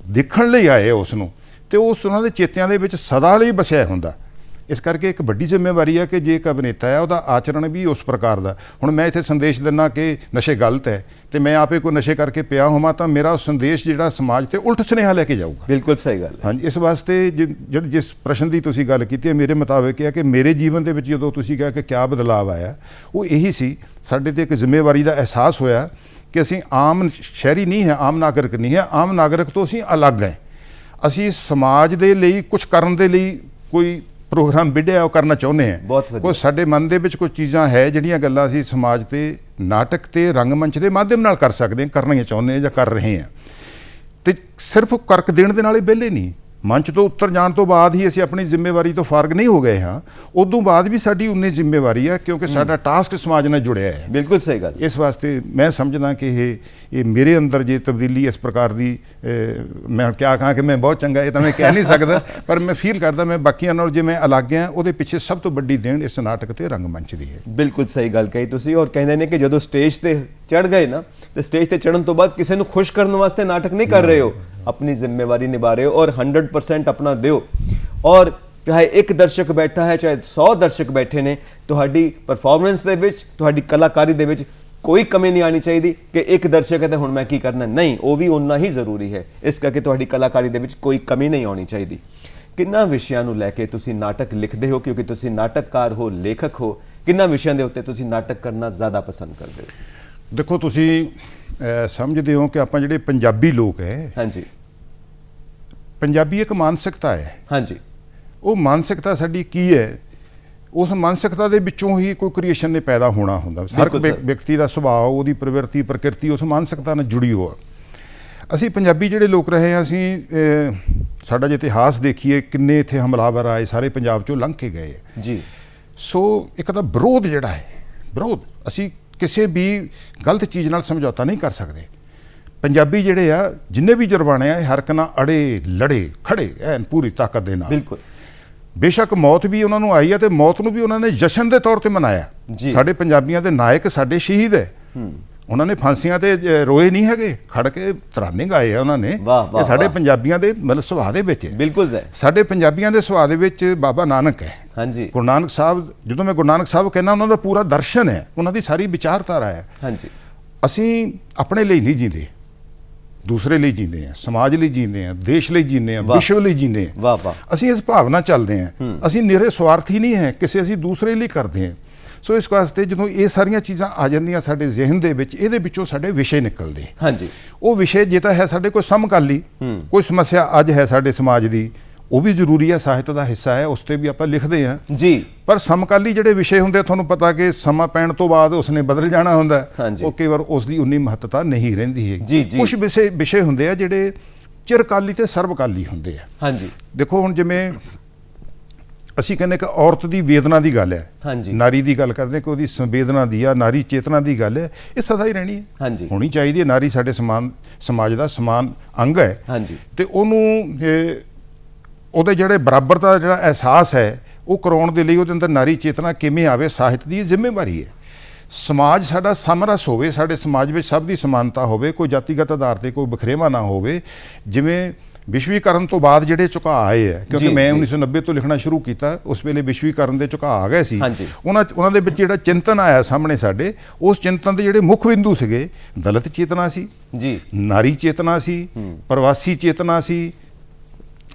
S2: ਦੇਖਣ ਲਈ ਆਏ ਉਸ ਨੂੰ, ਤੇ ਉਸ ਉਹਨਾਂ ਦੇ ਚੇਤਿਆਂ ਦੇ ਵਿੱਚ ਸਦਾ ਲਈ ਵਸਿਆ ਹੁੰਦਾ। ਇਸ ਕਰਕੇ ਇੱਕ ਵੱਡੀ ਜ਼ਿੰਮੇਵਾਰੀ ਹੈ ਕਿ ਜੇ ਇੱਕ ਅਭਿਨੇਤਾ ਹੈ, ਉਹਦਾ ਆਚਰਣ ਵੀ ਉਸ ਪ੍ਰਕਾਰ ਦਾ। ਹੁਣ ਮੈਂ ਇੱਥੇ ਸੰਦੇਸ਼ ਦਿੰਦਾ ਕਿ ਨਸ਼ੇ ਗਲਤ ਹੈ, ਤੇ ਮੈਂ ਆਪੇ ਕੋਈ ਨਸ਼ੇ ਕਰਕੇ ਪਿਆ ਹੋਵਾਂ, ਤਾਂ ਮੇਰਾ ਉਹ ਸੰਦੇਸ਼ ਜਿਹੜਾ ਸਮਾਜ ਤੇ ਉਲਟ ਸੁਨੇਹਾ ਲੈ ਕੇ ਜਾਊਗਾ।
S1: ਬਿਲਕੁਲ ਸਹੀ ਗੱਲ।
S2: ਹਾਂਜੀ, ਇਸ ਵਾਸਤੇ ਜਿਸ ਪ੍ਰਸ਼ਨ ਦੀ ਤੁਸੀਂ ਗੱਲ ਕੀਤੀ ਹੈ, ਮੇਰੇ ਮੁਤਾਬਕ ਇਹ ਹੈ ਕਿ ਮੇਰੇ ਜੀਵਨ ਦੇ ਵਿੱਚ ਜਦੋਂ ਤੁਸੀਂ ਕਿਹਾ ਕਿ ਕਿਆ ਬਦਲਾਅ ਆਇਆ, ਉਹ ਇਹੀ ਸੀ, ਸਾਡੇ ਤੇ ਇੱਕ ਜ਼ਿੰਮੇਵਾਰੀ ਦਾ ਅਹਿਸਾਸ ਹੋਇਆ ਕਿ ਅਸੀਂ ਆਮ ਸ਼ਹਿਰੀ ਨਹੀਂ ਹੈ, ਆਮ ਨਾਗਰਿਕ ਨਹੀਂ ਹੈ, ਆਮ ਨਾਗਰਿਕ ਤੋਂ ਅਸੀਂ ਅਲੱਗ ਹੈ। ਅਸੀਂ ਸਮਾਜ ਦੇ ਲਈ ਕੁਝ ਕਰਨ ਦੇ ਲਈ ਕੋਈ ਪ੍ਰੋਗਰਾਮ ਵਿੱਢਿਆ, ਉਹ ਕਰਨਾ ਚਾਹੁੰਦੇ ਹਾਂ। ਕੋਈ ਸਾਡੇ ਮਨ ਦੇ ਵਿੱਚ ਕੋਈ ਚੀਜ਼ਾਂ ਹੈ, ਜਿਹੜੀਆਂ ਗੱਲਾਂ ਅਸੀਂ ਸਮਾਜ ਤੇ, ਨਾਟਕ ਤੇ, ਰੰਗਮੰਚ ਦੇ ਮਾਧਿਅਮ ਨਾਲ ਕਰ ਸਕਦੇ ਹਾਂ, ਕਰਨੀਆਂ ਚਾਹੁੰਦੇ ਹਾਂ ਜਾਂ ਕਰ ਰਹੇ ਹਾਂ। ਤੇ ਸਿਰਫ ਕਰਕ ਦੇਣ ਦੇ ਨਾਲ ਹੀ ਵਿਹਲੇ ਨਹੀਂ, ਮੰਚ ਤੋਂ ਉੱਤਰ ਜਾਣ ਤੋਂ ਬਾਅਦ ਹੀ ਅਸੀਂ ਆਪਣੀ ਜ਼ਿੰਮੇਵਾਰੀ ਤੋਂ ਫਾਰਗ ਨਹੀਂ ਹੋ ਗਏ ਹਾਂ, ਉਦੋਂ ਬਾਅਦ ਵੀ ਸਾਡੀ ਉਨੀ ਜ਼ਿੰਮੇਵਾਰੀ ਹੈ, ਕਿਉਂਕਿ ਸਾਡਾ ਟਾਸਕ ਸਮਾਜ ਨਾਲ ਜੁੜਿਆ ਹੈ।
S1: ਬਿਲਕੁਲ ਸਹੀ ਗੱਲ। ਇਸ
S2: ਵਾਸਤੇ ਮੈਂ ਸਮਝਦਾ ਕਿ ਇਹ ਮੇਰੇ ਅੰਦਰ ਜੇ ਤਬਦੀਲੀ ਇਸ ਪ੍ਰਕਾਰ ਦੀ, ਮੈਂ ਕਿਆ ਕਹਾਂ ਕਿ ਮੈਂ ਬਹੁਤ ਚੰਗਾ, ਇਹ ਤਾਂ ਮੈਂ ਕਹਿ ਨਹੀਂ ਸਕਦਾ, ਪਰ ਮੈਂ ਫੀਲ ਕਰਦਾ ਮੈਂ ਬਾਕੀਆਂ ਨਾਲ ਜੇ ਮੈਂ ਅਲੱਗ ਹਾਂ, ਉਹਦੇ ਪਿੱਛੇ ਸਭ ਤੋਂ ਵੱਡੀ ਦੇਣ ਇਸ ਨਾਟਕ ਤੇ ਰੰਗਮੰਚ ਦੀ ਹੈ।
S1: ਬਿਲਕੁਲ ਸਹੀ ਗੱਲ ਕਹੀ ਤੁਸੀਂ। ਔਰ ਕਹਿੰਦੇ ਨੇ ਕਿ ਜਦੋਂ ਸਟੇਜ ਤੇ ਚੜ੍ਹ ਗਏ ਨਾ, ਤੇ ਸਟੇਜ ਤੇ ਚੜ੍ਹਨ ਤੋਂ ਬਾਅਦ ਕਿਸੇ ਨੂੰ ਖੁਸ਼ ਕਰਨ ਵਾਸਤੇ ਨਾਟਕ ਨਹੀਂ ਕਰ ਰਹੇ ਹੋ, ਆਪਣੀ ਜ਼ਿੰਮੇਵਾਰੀ ਨਿਭਾ ਰਹੇ ਹੋ ਔਰ 100% ਆਪਣਾ ਦਿਓ। ਔਰ ਚਾਹੇ ਇੱਕ ਦਰਸ਼ਕ ਬੈਠਾ ਹੈ, ਚਾਹੇ 100 ਦਰਸ਼ਕ ਬੈਠੇ ਨੇ, ਤੁਹਾਡੀ ਪਰਫਾਰਮੈਂਸ ਦੇ ਵਿੱਚ, ਤੁਹਾਡੀ ਕਲਾਕਾਰੀ ਦੇ ਵਿੱਚ ਕੋਈ ਕਮੀ ਨਹੀਂ ਆਣੀ ਚਾਹੀਦੀ ਕਿ ਇੱਕ ਦਰਸ਼ਕ ਹੈ ਤੇ ਹੁਣ ਮੈਂ ਕੀ ਕਰਨਾ, ਨਹੀਂ, ਉਹ ਵੀ ਉਨਾ ਹੀ ਜ਼ਰੂਰੀ ਹੈ। ਇਸ ਕਰਕੇ ਤੁਹਾਡੀ ਕਲਾਕਾਰੀ ਦੇ ਵਿੱਚ ਕੋਈ ਕਮੀ ਨਹੀਂ ਆਉਣੀ ਚਾਹੀਦੀ। ਕਿੰਨਾ ਵਿਸ਼ਿਆਂ ਨੂੰ ਲੈ ਕੇ ਤੁਸੀਂ ਨਾਟਕ ਲਿਖਦੇ ਹੋ, ਕਿਉਂਕਿ ਤੁਸੀਂ ਨਾਟਕਕਾਰ ਹੋ, ਲੇਖਕ ਹੋ, ਕਿੰਨਾ ਵਿਸ਼ਿਆਂ ਦੇ ਉੱਤੇ ਤੁਸੀਂ ਨਾਟਕ ਕਰਨਾ ਜ਼ਿਆਦਾ ਪਸੰਦ ਕਰਦੇ ਹੋ?
S2: ਦੇਖੋ, ਤੁਸੀਂ ਸਮਝਦੇ ਹੋ ਕਿ ਆਪਾਂ ਜਿਹੜੇ ਪੰਜਾਬੀ ਲੋਕ ਹੈ,
S1: ਹਾਂਜੀ,
S2: ਪੰਜਾਬੀ ਇੱਕ ਮਾਨਸਿਕਤਾ ਹੈ।
S1: ਹਾਂਜੀ,
S2: ਉਹ ਮਾਨਸਿਕਤਾ ਸਾਡੀ ਕੀ ਹੈ, ਉਸ ਮਾਨਸਿਕਤਾ ਦੇ ਵਿੱਚੋਂ ਹੀ ਕੋਈ ਕ੍ਰੀਏਸ਼ਨ ਨੇ ਪੈਦਾ ਹੋਣਾ ਹੁੰਦਾ। ਹਰ ਵਿਅਕਤੀ ਦਾ ਸੁਭਾਅ, ਉਹਦੀ ਪ੍ਰਵਿਰਤੀ, ਪ੍ਰਕਿਰਤੀ ਉਸ ਮਾਨਸਿਕਤਾ ਨਾਲ ਜੁੜੀ ਹੋਆ। ਅਸੀਂ ਪੰਜਾਬੀ ਜਿਹੜੇ ਲੋਕ ਰਹੇ ਹਾਂ, ਅਸੀਂ ਸਾਡਾ ਜੇ ਇਤਿਹਾਸ ਦੇਖੀਏ ਕਿੰਨੇ ਇੱਥੇ ਹਮਲਾਵਰ ਆਏ, ਸਾਰੇ ਪੰਜਾਬ ਚੋਂ ਲੰਘ ਕੇ ਗਏ
S1: ਜੀ।
S2: ਸੋ ਇੱਕ ਤਾਂ ਵਿਰੋਧ ਜਿਹੜਾ ਹੈ, ਵਿਰੋਧ, ਅਸੀਂ ਕਿਸੇ ਵੀ ਗਲਤ ਚੀਜ਼ ਨਾਲ ਸਮਝੌਤਾ ਨਹੀਂ ਕਰ ਸਕਦੇ। ਪੰਜਾਬੀ ਜਿਹੜੇ ਆ ਜਿੰਨੇ ਵੀ ਜੁਰਬਾਣੇ ਆ, ਹਰ ਇੱਕ ਨਾਲ ਅੜੇ ਲੜੇ ਖੜੇ ਐਨ ਪੂਰੀ ਤਾਕਤ ਦੇ ਨਾਲ।
S1: ਬਿਲਕੁਲ।
S2: ਬੇਸ਼ੱਕ ਮੌਤ ਵੀ ਉਹਨਾਂ ਨੂੰ ਆਈ ਹੈ ਤੇ ਮੌਤ ਨੂੰ ਵੀ ਉਹਨਾਂ ਨੇ ਜਸ਼ਨ ਦੇ ਤੌਰ ਤੇ ਮਨਾਇਆ। ਸਾਡੇ ਪੰਜਾਬੀਆਂ ਦੇ ਨਾਇਕ ਸਾਡੇ ਸ਼ਹੀਦ ਹੈ, ਉਹਨਾਂ ਨੇ ਫਾਂਸੀਆਂ ਤੇ ਰੋਏ ਨਹੀਂ ਹੈਗੇ, ਖੜ ਕੇ ਤਰਾਨੇ ਗਾਏ ਆ ਉਹਨਾਂ ਨੇ। ਇਹ ਸਾਡੇ ਪੰਜਾਬੀਆਂ ਦੇ ਮਤਲਬ ਸੁਭਾਅ ਦੇ ਵਿੱਚ ਹੈ।
S1: ਬਿਲਕੁਲ ਸਰ, ਸਾਡੇ
S2: ਪੰਜਾਬੀਆਂ ਦੇ ਸੁਭਾਅ ਦੇ ਵਿੱਚ ਬਾਬਾ ਨਾਨਕ ਹੈ।
S1: ਹਾਂਜੀ,
S2: ਗੁਰੂ ਨਾਨਕ ਸਾਹਿਬ, ਜਦੋਂ ਮੈਂ ਗੁਰੂ ਨਾਨਕ ਸਾਹਿਬ ਕਹਿੰਦਾ, ਉਹਨਾਂ ਦਾ ਪੂਰਾ ਦਰਸ਼ਨ ਹੈ, ਉਹਨਾਂ ਦੀ ਸਾਰੀ ਵਿਚਾਰਧਾਰਾ ਹੈ।
S1: ਹਾਂਜੀ,
S2: ਅਸੀਂ ਆਪਣੇ ਲਈ ਨਹੀਂ ਜੀਂਦੇ, ਦੂਸਰੇ ਲਈ ਜੀਂਦੇ ਆ, ਸਮਾਜ ਲਈ ਜੀਂਦੇ ਆ, ਦੇਸ਼ ਲਈ ਜੀਂਦੇ ਆ, ਵਿਸ਼ਵ ਲਈ ਜੀਂਦੇ ਆ।
S1: ਵਾਹ ਵਾਹ।
S2: ਅਸੀਂ ਇਸ ਭਾਵਨਾ ਚੱਲਦੇ ਆ, ਅਸੀਂ ਨਿਰੇ ਸਵਾਰਥੀ ਨਹੀਂ ਹੈ, ਕਿਸੇ ਅਸੀਂ ਦੂਸਰੇ ਲਈ ਕਰਦੇ ਆ। ਸੋ ਇਸ ਵਾਸਤੇ ਜਦੋਂ ਇਹ ਸਾਰੀਆਂ ਚੀਜ਼ਾਂ ਆ ਜਾਂਦੀਆਂ ਸਾਡੇ ਜ਼ਿਹਨ ਦੇ ਵਿੱਚ, ਇਹਦੇ ਵਿੱਚੋਂ ਸਾਡੇ ਵਿਸ਼ੇ ਨਿਕਲਦੇ।
S1: ਹਾਂਜੀ, ਉਹ
S2: ਵਿਸ਼ੇ ਜੇ ਤਾਂ ਹੈ ਸਾਡੇ ਕੋਈ ਸਮਕਾਲੀ, ਕੋਈ ਸਮੱਸਿਆ ਅੱਜ ਹੈ ਸਾਡੇ ਸਮਾਜ ਦੀ, ਉਹ ਵੀ ਜ਼ਰੂਰੀ ਹੈ, ਸਾਹਿਤ ਦਾ ਹਿੱਸਾ ਹੈ, ਉਸ ਤੇ ਵੀ ਆਪਾਂ ਲਿਖਦੇ ਹਾਂ
S1: ਜੀ।
S2: ਪਰ ਸਮਕਾਲੀ ਜਿਹੜੇ ਵਿਸ਼ੇ ਹੁੰਦੇ, ਤੁਹਾਨੂੰ ਪਤਾ ਕਿ ਸਮਾਂ ਪੈਣ ਤੋਂ ਬਾਅਦ ਉਸਨੇ ਬਦਲ ਜਾਣਾ ਹੁੰਦਾ, ਉਹ ਕਈ ਵਾਰ ਉਸ ਦੀ ਉਨੀ ਮਹੱਤਤਾ ਨਹੀਂ ਰਹਿੰਦੀ ਹੈ। ਕੁਝ ਵਿਸ਼ੇ ਹੁੰਦੇ ਆ ਜਿਹੜੇ ਚਿਰਕਾਲੀ ਤੇ ਸਰਬਕਾਲੀ ਹੁੰਦੇ ਆ।
S1: ਹਾਂਜੀ,
S2: ਦੇਖੋ ਹੁਣ ਜਿਵੇਂ ਅਸੀਂ ਕਹਿੰਦੇ ਕਿ ਔਰਤ ਦੀ ਵੇਦਨਾ ਦੀ ਗੱਲ ਹੈ, ਨਾਰੀ ਦੀ ਗੱਲ ਕਰਦੇ ਕਿ ਉਹਦੀ ਸੰਵੇਦਨਾ ਦੀ ਆ, ਨਾਰੀ ਚੇਤਨਾ ਦੀ ਗੱਲ ਹੈ, ਇਹ ਸਦਾ ਹੀ ਰਹਿਣੀ ਹੈ, ਹੋਣੀ ਚਾਹੀਦੀ ਹੈ। ਨਾਰੀ ਸਾਡੇ ਸਮਾਜ ਦਾ ਸਮਾਨ ਅੰਗ ਹੈ ਤੇ ਉਹਨੂੰ ਉਹਦੇ ਜਿਹੜੇ ਬਰਾਬਰ ਦਾ ਜਿਹੜਾ ਅਹਿਸਾਸ ਹੈ ਉਹ ਕਰਾਉਣ ਦੇ ਲਈ ਉਹਦੇ ਅੰਦਰ ਨਾਰੀ ਚੇਤਨਾ ਕਿਵੇਂ ਆਵੇ, ਸਾਹਿਤ ਦੀ ਜ਼ਿੰਮੇਵਾਰੀ ਹੈ। ਸਮਾਜ ਸਾਡਾ ਸਮਰਸ ਹੋਵੇ, ਸਾਡੇ ਸਮਾਜ ਵਿੱਚ ਸਭ ਦੀ ਸਮਾਨਤਾ ਹੋਵੇ, ਕੋਈ ਜਾਤੀਗਤ ਆਧਾਰ ਤੇ ਕੋਈ ਬਖਰੇਵਾ ਨਾ ਹੋਵੇ। ਜਿਵੇਂ ਵਿਸ਼ਵੀਕਰਨ ਤੋਂ ਬਾਅਦ ਜਿਹੜੇ ਝੁਕਾਅ ਆਏ ਹੈ, ਕਿਉਂਕਿ ਮੈਂ 1990 ਤੋਂ ਲਿਖਣਾ ਸ਼ੁਰੂ ਕੀਤਾ, ਉਸ ਵੇਲੇ ਵਿਸ਼ਵੀਕਰਨ ਦੇ ਝੁਕਾਅ ਆ ਗਏ ਸੀ। ਉਹਨਾਂ ਦੇ ਵਿੱਚ ਜਿਹੜਾ ਚਿੰਤਨ ਆਇਆ ਸਾਹਮਣੇ ਸਾਡੇ, ਉਸ ਚਿੰਤਨ ਦੇ ਜਿਹੜੇ ਮੁੱਖ ਬਿੰਦੂ ਸੀਗੇ, ਦਲਿਤ ਚੇਤਨਾ ਸੀ ਜੀ, ਨਾਰੀ ਚੇਤਨਾ ਸੀ, ਪ੍ਰਵਾਸੀ ਚੇਤਨਾ ਸੀ,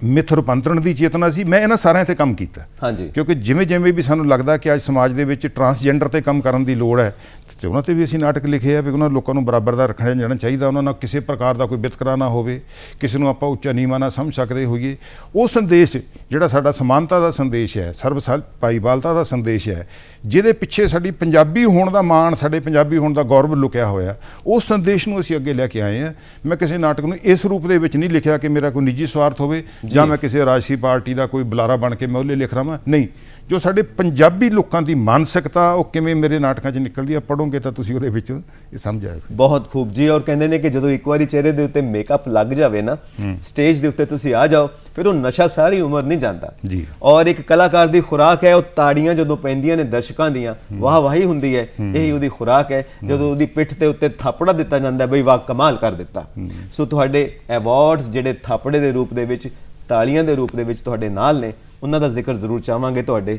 S2: ਮਿੱਥ ਰੂਪਾਂਤਰਣ ਦੀ ਚੇਤਨਾ ਸੀ। ਮੈਂ ਇਹਨਾਂ ਸਾਰਿਆਂ ਤੇ ਕੰਮ ਕੀਤਾ ਕਿਉਂਕਿ ਜਿਵੇਂ ਜਿਵੇਂ ਵੀ ਸਾਨੂੰ ਲੱਗਦਾ ਕਿ ਅੱਜ ਸਮਾਜ ਦੇ ਵਿੱਚ ਟਰਾਂਸਜੈਂਡਰ ਤੇ ਕੰਮ ਕਰਨ ਦੀ ਲੋੜ ਹੈ, ਤੇ ਉਹਨਾਂ ਤੇ ਵੀ ਅਸੀਂ ਨਾਟਕ ਲਿਖੇ ਆ ਵੀ ਉਹਨਾਂ ਲੋਕਾਂ ਨੂੰ ਬਰਾਬਰ ਦਾ ਰੱਖਿਆ ਜਾਣਾ ਚਾਹੀਦਾ, ਉਹਨਾਂ ਨਾਲ ਕਿਸੇ ਪ੍ਰਕਾਰ ਦਾ ਕੋਈ ਵਿਤਕਰਾ ਨਾ ਹੋਵੇ, ਕਿਸੇ ਨੂੰ ਆਪਾਂ ਉੱਚਾ ਨੀਵਾਂ ਨਾ ਸਮਝ ਸਕਦੇ ਹੋਈਏ। ਉਹ ਸੰਦੇਸ਼ ਜਿਹੜਾ ਸਾਡਾ ਸਮਾਨਤਾ ਦਾ ਸੰਦੇਸ਼ ਹੈ, ਸਰਬ ਭਾਈਵਾਲਤਾ ਦਾ ਸੰਦੇਸ਼ ਹੈ, ਜਿਹਦੇ ਪਿੱਛੇ ਸਾਡੀ ਪੰਜਾਬੀ ਹੋਣ ਦਾ ਮਾਣ, ਸਾਡੇ ਪੰਜਾਬੀ ਹੋਣ ਦਾ ਗੌਰਵ ਲੁਕਿਆ ਹੋਇਆ, ਉਸ ਸੰਦੇਸ਼ ਨੂੰ ਅਸੀਂ ਅੱਗੇ ਲੈ ਕੇ ਆਏ ਹਾਂ। ਮੈਂ ਕਿਸੇ ਨਾਟਕ ਨੂੰ ਇਸ ਰੂਪ ਦੇ ਵਿੱਚ ਨਹੀਂ ਲਿਖਿਆ ਕਿ ਮੇਰਾ ਕੋਈ ਨਿੱਜੀ ਸਵਾਰਥ ਹੋਵੇ ਜਾਂ ਮੈਂ ਕਿਸੇ ਰਾਜਸੀ ਪਾਰਟੀ ਦਾ ਕੋਈ ਬੁਲਾਰਾ ਬਣ ਕੇ ਮੈਂ ਉਹਲੇ ਲਿਖ ਰਹਾ। ਨਹੀਂ, ਜੋ ਸਾਡੇ ਪੰਜਾਬੀ ਲੋਕਾਂ ਦੀ ਮਾਨਸਿਕਤਾ ਉਹ ਕਿਵੇਂ ਮੇਰੇ ਨਾਟਕਾਂ 'ਚ ਨਿਕਲਦੀ ਆ, ਪੜ੍ਹੋਗੇ ਤਾਂ ਤੁਸੀਂ ਉਹਦੇ ਵਿੱਚ ਇਹ ਸਮਝ ਆਏ।
S1: ਬਹੁਤ ਖੂਬ ਜੀ। ਔਰ ਕਹਿੰਦੇ ਨੇ ਕਿ ਜਦੋਂ ਇੱਕ ਵਾਰੀ ਚਿਹਰੇ ਦੇ ਉੱਤੇ ਮੇਕਅਪ ਲੱਗ ਜਾਵੇ ਨਾ, ਸਟੇਜ ਦੇ ਉੱਤੇ ਤੁਸੀਂ ਆ ਜਾਓ, ਫਿਰ ਉਹ ਨਸ਼ਾ ਸਾਰੀ ਉਮਰ ਨਹੀਂ ਜਾਂਦਾ ਜੀ। ਔਰ ਇੱਕ ਕਲਾਕਾਰ ਦੀ ਖੁਰਾਕ ਹੈ, ਉਹ ਤਾੜੀਆਂ ਜਦੋਂ ਪੈਂਦੀਆਂ ਨੇ ਦਰਸ਼ਕਾਂ ਦੀਆਂ, ਵਾਹ ਵਾਹੀ ਹੁੰਦੀ ਹੈ, ਇਹੀ ਉਹਦੀ ਖੁਰਾਕ ਹੈ। ਜਦੋਂ ਉਹਦੀ ਪਿੱਠ ਦੇ ਉੱਤੇ ਥਾਪੜਾ ਦਿੱਤਾ ਜਾਂਦਾ, ਬਈ ਵਾਹ ਕਮਾਲ ਕਰ ਦਿੱਤਾ। ਸੋ ਤੁਹਾਡੇ ਐਵਾਰਡਸ ਜਿਹੜੇ ਥਾਪੜੇ ਦੇ ਰੂਪ ਦੇ ਵਿੱਚ, ਤਾਲੀਆਂ ਦੇ ਰੂਪ ਦੇ ਵਿੱਚ ਤੁਹਾਡੇ ਨਾਲ ਨੇ, ਉਹਨਾਂ ਦਾ ਜ਼ਿਕਰ ਜ਼ਰੂਰ ਚਾਹਾਂਗੇ ਤੁਹਾਡੇ।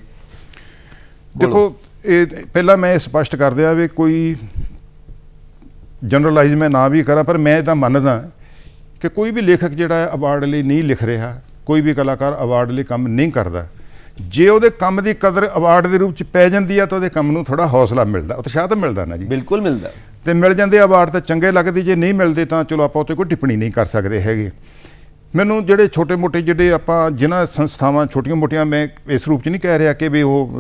S2: ਦੇਖੋ, ਇਹ ਪਹਿਲਾਂ ਮੈਂ ਇਹ ਸਪਸ਼ਟ ਕਰ ਦਿਆਂ ਵੀ ਕੋਈ ਜਨਰਲਾਈਜ਼ ਮੈਂ ਨਾ ਵੀ ਕਰਾਂ, ਪਰ ਮੈਂ ਤਾਂ ਮੰਨਦਾ ਕਿ ਕੋਈ ਵੀ ਲੇਖਕ ਜਿਹੜਾ ਅਵਾਰਡ ਲਈ ਨਹੀਂ ਲਿਖ ਰਿਹਾ, ਕੋਈ ਵੀ ਕਲਾਕਾਰ ਅਵਾਰਡ ਲਈ ਕੰਮ ਨਹੀਂ ਕਰਦਾ, ਜੇ ਉਹਦੇ ਕੰਮ ਦੀ ਕਦਰ ਅਵਾਰਡ ਦੇ ਰੂਪ 'ਚ ਪੈ ਜਾਂਦੀ ਆ ਤਾਂ ਉਹਦੇ ਕੰਮ ਨੂੰ ਥੋੜਾ ਹੌਸਲਾ ਮਿਲਦਾ, ਉਤਸ਼ਾਹ ਤਾਂ ਮਿਲਦਾ ਨਾ ਜੀ। ਬਿਲਕੁਲ ਮਿਲਦਾ, ਤੇ ਮਿਲ ਜਾਂਦੇ ਅਵਾਰਡ ਤਾਂ ਚੰਗੇ ਲੱਗਦੇ, ਜੇ ਨਹੀਂ ਮਿਲਦੇ ਤਾਂ ਚਲੋ ਆਪਾਂ ਉੱਤੇ ਕੋਈ ਟਿੱਪਣੀ ਨਹੀਂ ਕਰ ਸਕਦੇ ਹੈਗੇ। ਮੈਨੂੰ ਜਿਹੜੇ ਛੋਟੇ ਮੋਟੇ ਜਿਹੜੇ ਆਪਾਂ ਜਿਨ੍ਹਾਂ ਸੰਸਥਾਵਾਂ ਛੋਟੀਆਂ ਮੋਟੀਆਂ, ਮੈਂ ਇਸ ਰੂਪ 'ਚ ਨਹੀਂ ਕਹਿ ਰਿਹਾ ਕਿ ਵੀ ਉਹ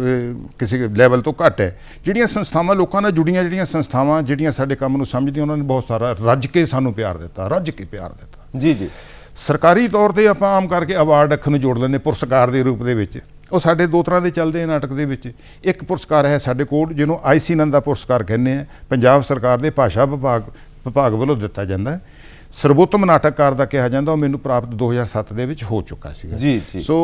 S2: ਕਿਸੇ ਲੈਵਲ ਤੋਂ ਘੱਟ ਹੈ, ਜਿਹੜੀਆਂ ਸੰਸਥਾਵਾਂ ਲੋਕਾਂ ਨਾਲ ਜੁੜੀਆਂ, ਜਿਹੜੀਆਂ ਸੰਸਥਾਵਾਂ ਜਿਹੜੀਆਂ ਸਾਡੇ ਕੰਮ ਨੂੰ ਸਮਝਦੀਆਂ, ਉਹਨਾਂ ਨੇ ਬਹੁਤ ਸਾਰਾ ਰੱਜ ਕੇ ਸਾਨੂੰ ਪਿਆਰ ਦਿੱਤਾ, ਰੱਜ ਕੇ ਪਿਆਰ ਦਿੱਤਾ ਜੀ ਜੀ। ਸਰਕਾਰੀ ਤੌਰ ਤੇ ਆਪਾਂ ਆਮ ਕਰਕੇ ਅਵਾਰਡ ਅੱਖ ਨੂੰ ਜੋੜ ਲੈਂਦੇ ਪੁਰਸਕਾਰ ਦੇ ਰੂਪ ਦੇ ਵਿੱਚ। ਉਹ ਸਾਡੇ ਦੋ ਤਰ੍ਹਾਂ ਦੇ ਚੱਲਦੇ ਆ ਨਾਟਕ ਦੇ ਵਿੱਚ। ਇੱਕ ਪੁਰਸਕਾਰ ਹੈ ਸਾਡੇ ਕੋਲ ਜਿਹਨੂੰ IC ਨੰਦਾ ਪੁਰਸਕਾਰ ਕਹਿੰਦੇ ਆ, ਪੰਜਾਬ ਸਰਕਾਰ ਦੇ ਭਾਸ਼ਾ ਵਿਭਾਗ ਵੱਲੋਂ ਦਿੱਤਾ ਜਾਂਦਾ। ਸਰਵੋਤਮ ਨਾਟਕਕਾਰ ਦਾ ਕਿਹਾ ਜਾਂਦਾ, ਉਹ ਮੈਨੂੰ ਪ੍ਰਾਪਤ 2007 ਦੇ ਵਿੱਚ ਹੋ ਚੁੱਕਾ ਸੀਗਾ ਜੀ ਜੀ। ਸੋ